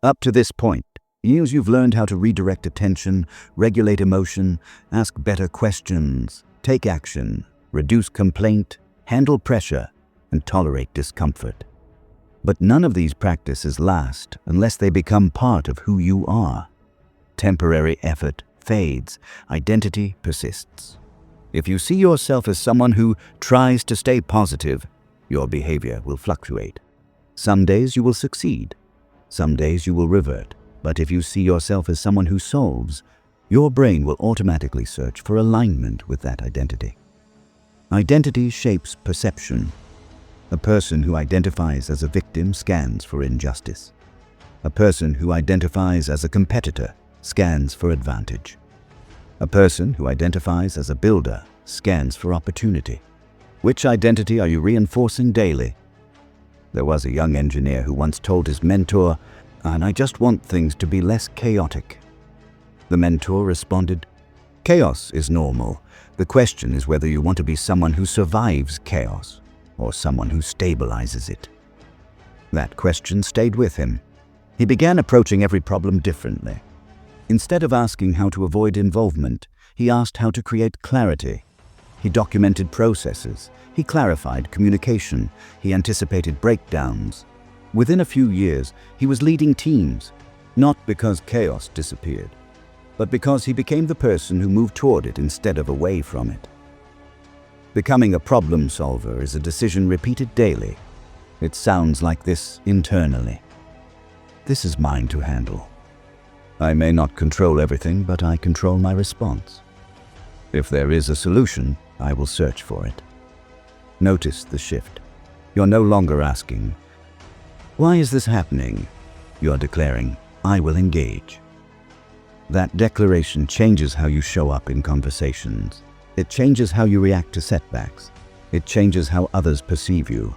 Up to this point, you've learned how to redirect attention, regulate emotion, ask better questions, take action, reduce complaint, handle pressure, and tolerate discomfort. But none of these practices last unless they become part of who you are. Temporary effort fades, identity persists. If you see yourself as someone who tries to stay positive, your behavior will fluctuate. Some days you will succeed, some days you will revert. But if you see yourself as someone who solves, your brain will automatically search for alignment with that identity. Identity shapes perception. A person who identifies as a victim scans for injustice. A person who identifies as a competitor scans for advantage. A person who identifies as a builder scans for opportunity. Which identity are you reinforcing daily? There was a young engineer who once told his mentor, "And I just want things to be less chaotic." The mentor responded, "Chaos is normal. The question is whether you want to be someone who survives chaos or someone who stabilizes it." That question stayed with him. He began approaching every problem differently. Instead of asking how to avoid involvement, he asked how to create clarity. He documented processes. He clarified communication. He anticipated breakdowns. Within a few years, he was leading teams, not because chaos disappeared, but because he became the person who moved toward it instead of away from it. Becoming a problem solver is a decision repeated daily. It sounds like this internally. This is mine to handle. I may not control everything, but I control my response. If there is a solution, I will search for it. Notice the shift. You're no longer asking, "Why is this happening?" You're declaring, "I will engage." That declaration changes how you show up in conversations. It changes how you react to setbacks. It changes how others perceive you.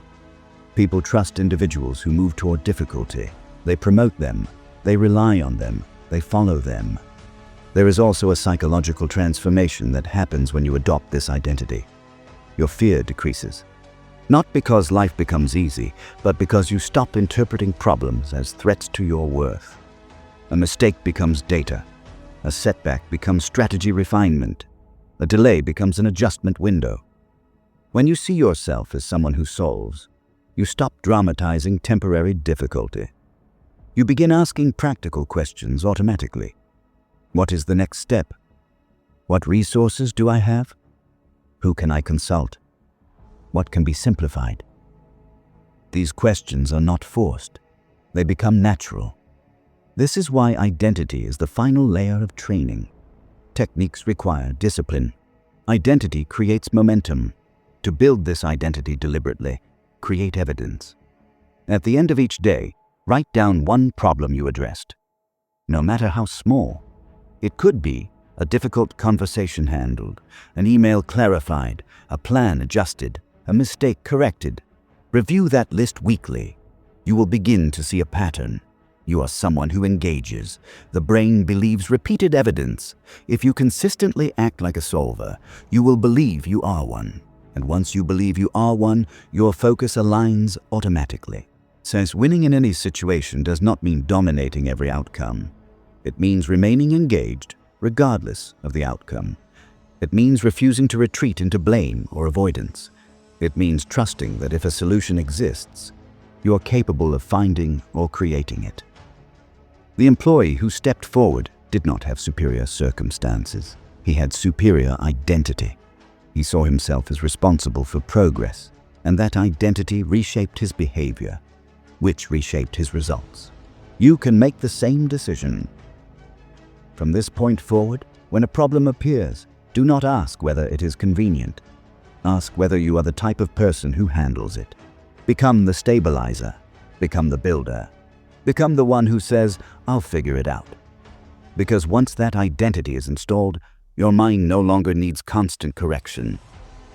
People trust individuals who move toward difficulty. They promote them. They rely on them. They follow them. There is also a psychological transformation that happens when you adopt this identity. Your fear decreases. Not because life becomes easy, but because you stop interpreting problems as threats to your worth. A mistake becomes data. A setback becomes strategy refinement. A delay becomes an adjustment window. When you see yourself as someone who solves, you stop dramatizing temporary difficulty. You begin asking practical questions automatically. What is the next step? What resources do I have? Who can I consult? What can be simplified? These questions are not forced. They become natural. This is why identity is the final layer of training. Techniques require discipline. Identity creates momentum. To build this identity deliberately, create evidence. At the end of each day, write down one problem you addressed. No matter how small. It could be a difficult conversation handled, an email clarified, a plan adjusted, a mistake corrected. Review that list weekly. You will begin to see a pattern. You are someone who engages. The brain believes repeated evidence. If you consistently act like a solver, you will believe you are one. And once you believe you are one, your focus aligns automatically. Since winning in any situation does not mean dominating every outcome. It means remaining engaged, regardless of the outcome. It means refusing to retreat into blame or avoidance. It means trusting that if a solution exists, you are capable of finding or creating it. The employee who stepped forward did not have superior circumstances. He had superior identity. He saw himself as responsible for progress, and that identity reshaped his behavior, which reshaped his results. You can make the same decision. From this point forward, when a problem appears, do not ask whether it is convenient. Ask whether you are the type of person who handles it. Become the stabilizer. Become the builder. Become the one who says, "I'll figure it out." Because once that identity is installed, your mind no longer needs constant correction.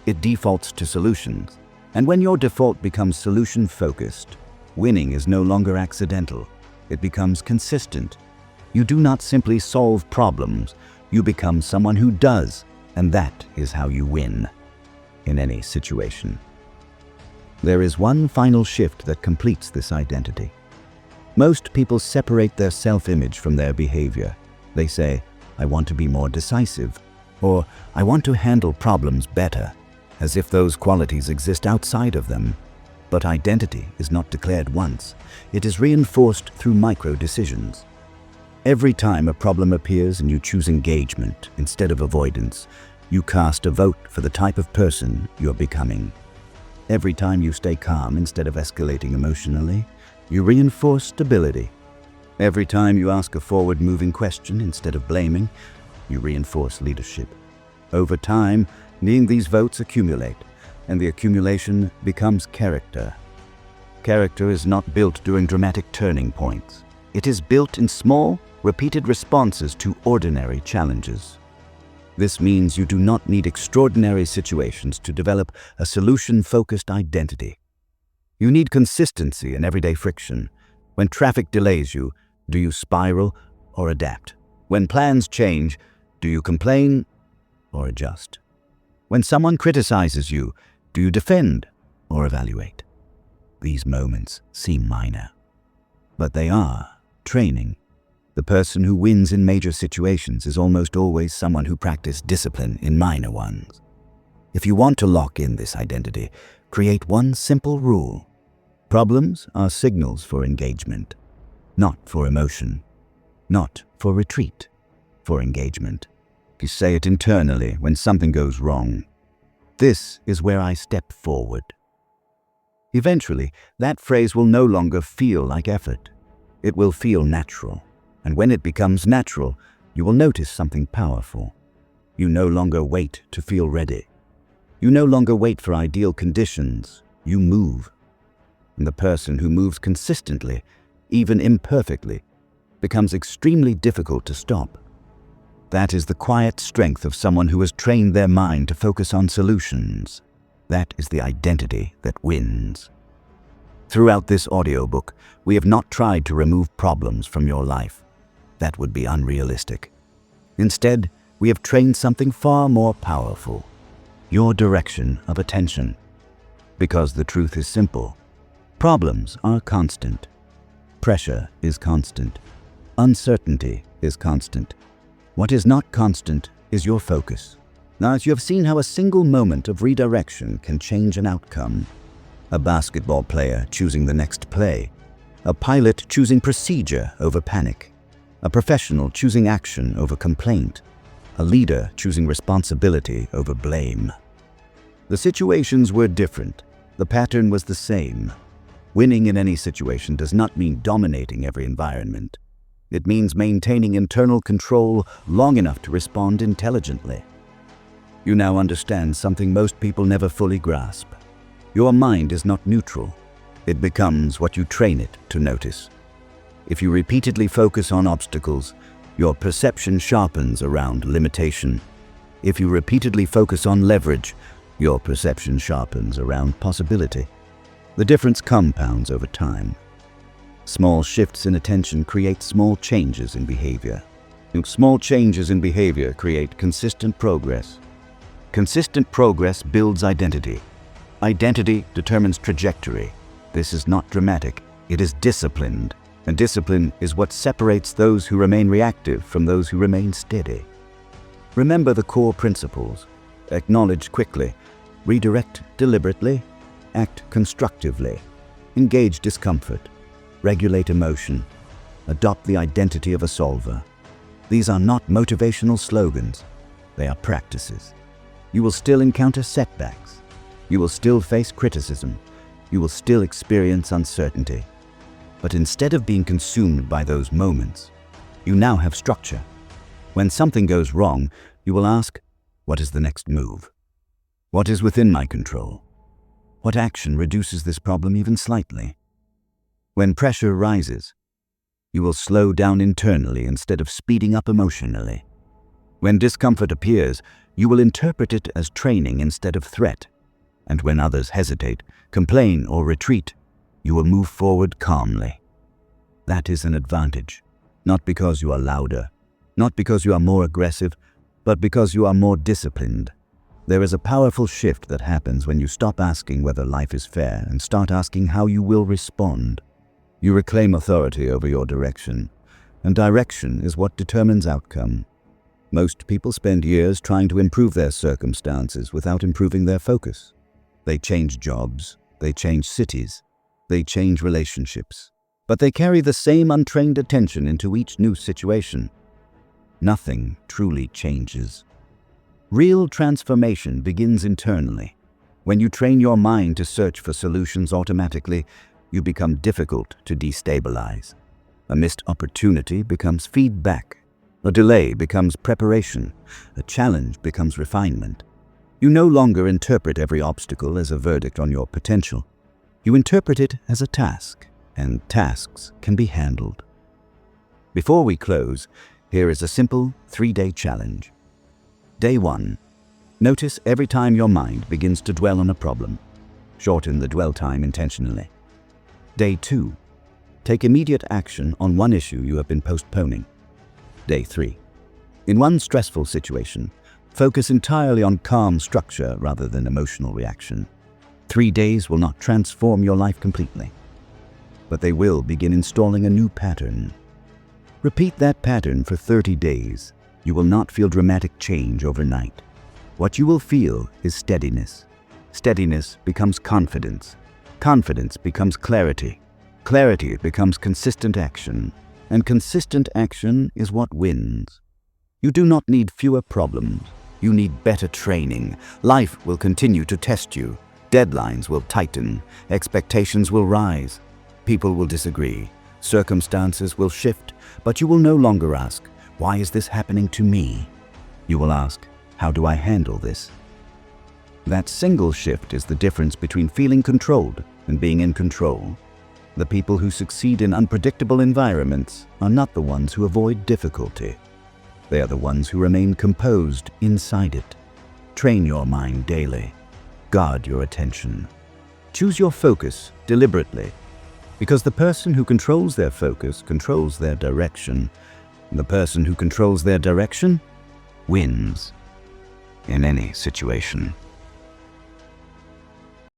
It defaults to solutions. And when your default becomes solution-focused, winning is no longer accidental. It becomes consistent. You do not simply solve problems. You become someone who does, and that is how you win in any situation. There is one final shift that completes this identity. Most people separate their self-image from their behavior. They say, "I want to be more decisive," or "I want to handle problems better," as if those qualities exist outside of them. But identity is not declared once. It is reinforced through micro-decisions. Every time a problem appears and you choose engagement instead of avoidance, you cast a vote for the type of person you're becoming. Every time you stay calm instead of escalating emotionally, you reinforce stability. Every time you ask a forward-moving question instead of blaming, you reinforce leadership. Over time, these votes accumulate, and the accumulation becomes character. Character is not built during dramatic turning points. It is built in small, repeated responses to ordinary challenges. This means you do not need extraordinary situations to develop a solution-focused identity. You need consistency in everyday friction. When traffic delays you, do you spiral or adapt? When plans change, do you complain or adjust? When someone criticizes you, do you defend or evaluate? These moments seem minor, but they are training. The person who wins in major situations is almost always someone who practiced discipline in minor ones. If you want to lock in this identity, create one simple rule. Problems are signals for engagement, not for emotion, not for retreat, for engagement. You say it internally when something goes wrong. This is where I step forward. Eventually, that phrase will no longer feel like effort. It will feel natural. And when it becomes natural, you will notice something powerful. You no longer wait to feel ready. You no longer wait for ideal conditions, you move. And the person who moves consistently, even imperfectly, becomes extremely difficult to stop. That is the quiet strength of someone who has trained their mind to focus on solutions. That is the identity that wins. Throughout this audiobook, we have not tried to remove problems from your life. That would be unrealistic. Instead, we have trained something far more powerful: your direction of attention. Because the truth is simple. Problems are constant. Pressure is constant. Uncertainty is constant. What is not constant is your focus. Now, as you have seen how a single moment of redirection can change an outcome. A basketball player choosing the next play. A pilot choosing procedure over panic. A professional choosing action over complaint. A leader choosing responsibility over blame. The situations were different. The pattern was the same. Winning in any situation does not mean dominating every environment. It means maintaining internal control long enough to respond intelligently. You now understand something most people never fully grasp. Your mind is not neutral. It becomes what you train it to notice. If you repeatedly focus on obstacles, your perception sharpens around limitation. If you repeatedly focus on leverage, your perception sharpens around possibility. The difference compounds over time. Small shifts in attention create small changes in behavior. Small changes in behavior create consistent progress. Consistent progress builds identity. Identity determines trajectory. This is not dramatic, it is disciplined. And discipline is what separates those who remain reactive from those who remain steady. Remember the core principles. Acknowledge quickly. Redirect deliberately. Act constructively. Engage discomfort. Regulate emotion. Adopt the identity of a solver. These are not motivational slogans. They are practices. You will still encounter setbacks. You will still face criticism. You will still experience uncertainty. But instead of being consumed by those moments, you now have structure. When something goes wrong, you will ask, what is the next move? What is within my control? What action reduces this problem even slightly? When pressure rises, you will slow down internally instead of speeding up emotionally. When discomfort appears, you will interpret it as training instead of threat. And when others hesitate, complain, or retreat, you will move forward calmly. That is an advantage, not because you are louder, not because you are more aggressive, but because you are more disciplined. There is a powerful shift that happens when you stop asking whether life is fair and start asking how you will respond. You reclaim authority over your direction, and direction is what determines outcome. Most people spend years trying to improve their circumstances without improving their focus. They change jobs, they change cities, they change relationships, but they carry the same untrained attention into each new situation. Nothing truly changes. Real transformation begins internally. When you train your mind to search for solutions automatically, you become difficult to destabilize. A missed opportunity becomes feedback. A delay becomes preparation. A challenge becomes refinement. You no longer interpret every obstacle as a verdict on your potential. You interpret it as a task, and tasks can be handled. Before we close, here is a simple 3-day challenge. Day 1. Notice every time your mind begins to dwell on a problem. Shorten the dwell time intentionally. Day 2. Take immediate action on one issue you have been postponing. Day 3. In one stressful situation, focus entirely on calm structure rather than emotional reaction. 3 days will not transform your life completely, but they will begin installing a new pattern. Repeat that pattern for 30 days. You will not feel dramatic change overnight. What you will feel is steadiness. Steadiness becomes confidence. Confidence becomes clarity. Clarity becomes consistent action. And consistent action is what wins. You do not need fewer problems. You need better training. Life will continue to test you. Deadlines will tighten. Expectations will rise. People will disagree. Circumstances will shift. But you will no longer ask, why is this happening to me? You will ask, how do I handle this? That single shift is the difference between feeling controlled and being in control. The people who succeed in unpredictable environments are not the ones who avoid difficulty. They are the ones who remain composed inside it. Train your mind daily. Guard your attention. Choose your focus deliberately, because the person who controls their focus controls their direction, and the person who controls their direction wins in any situation.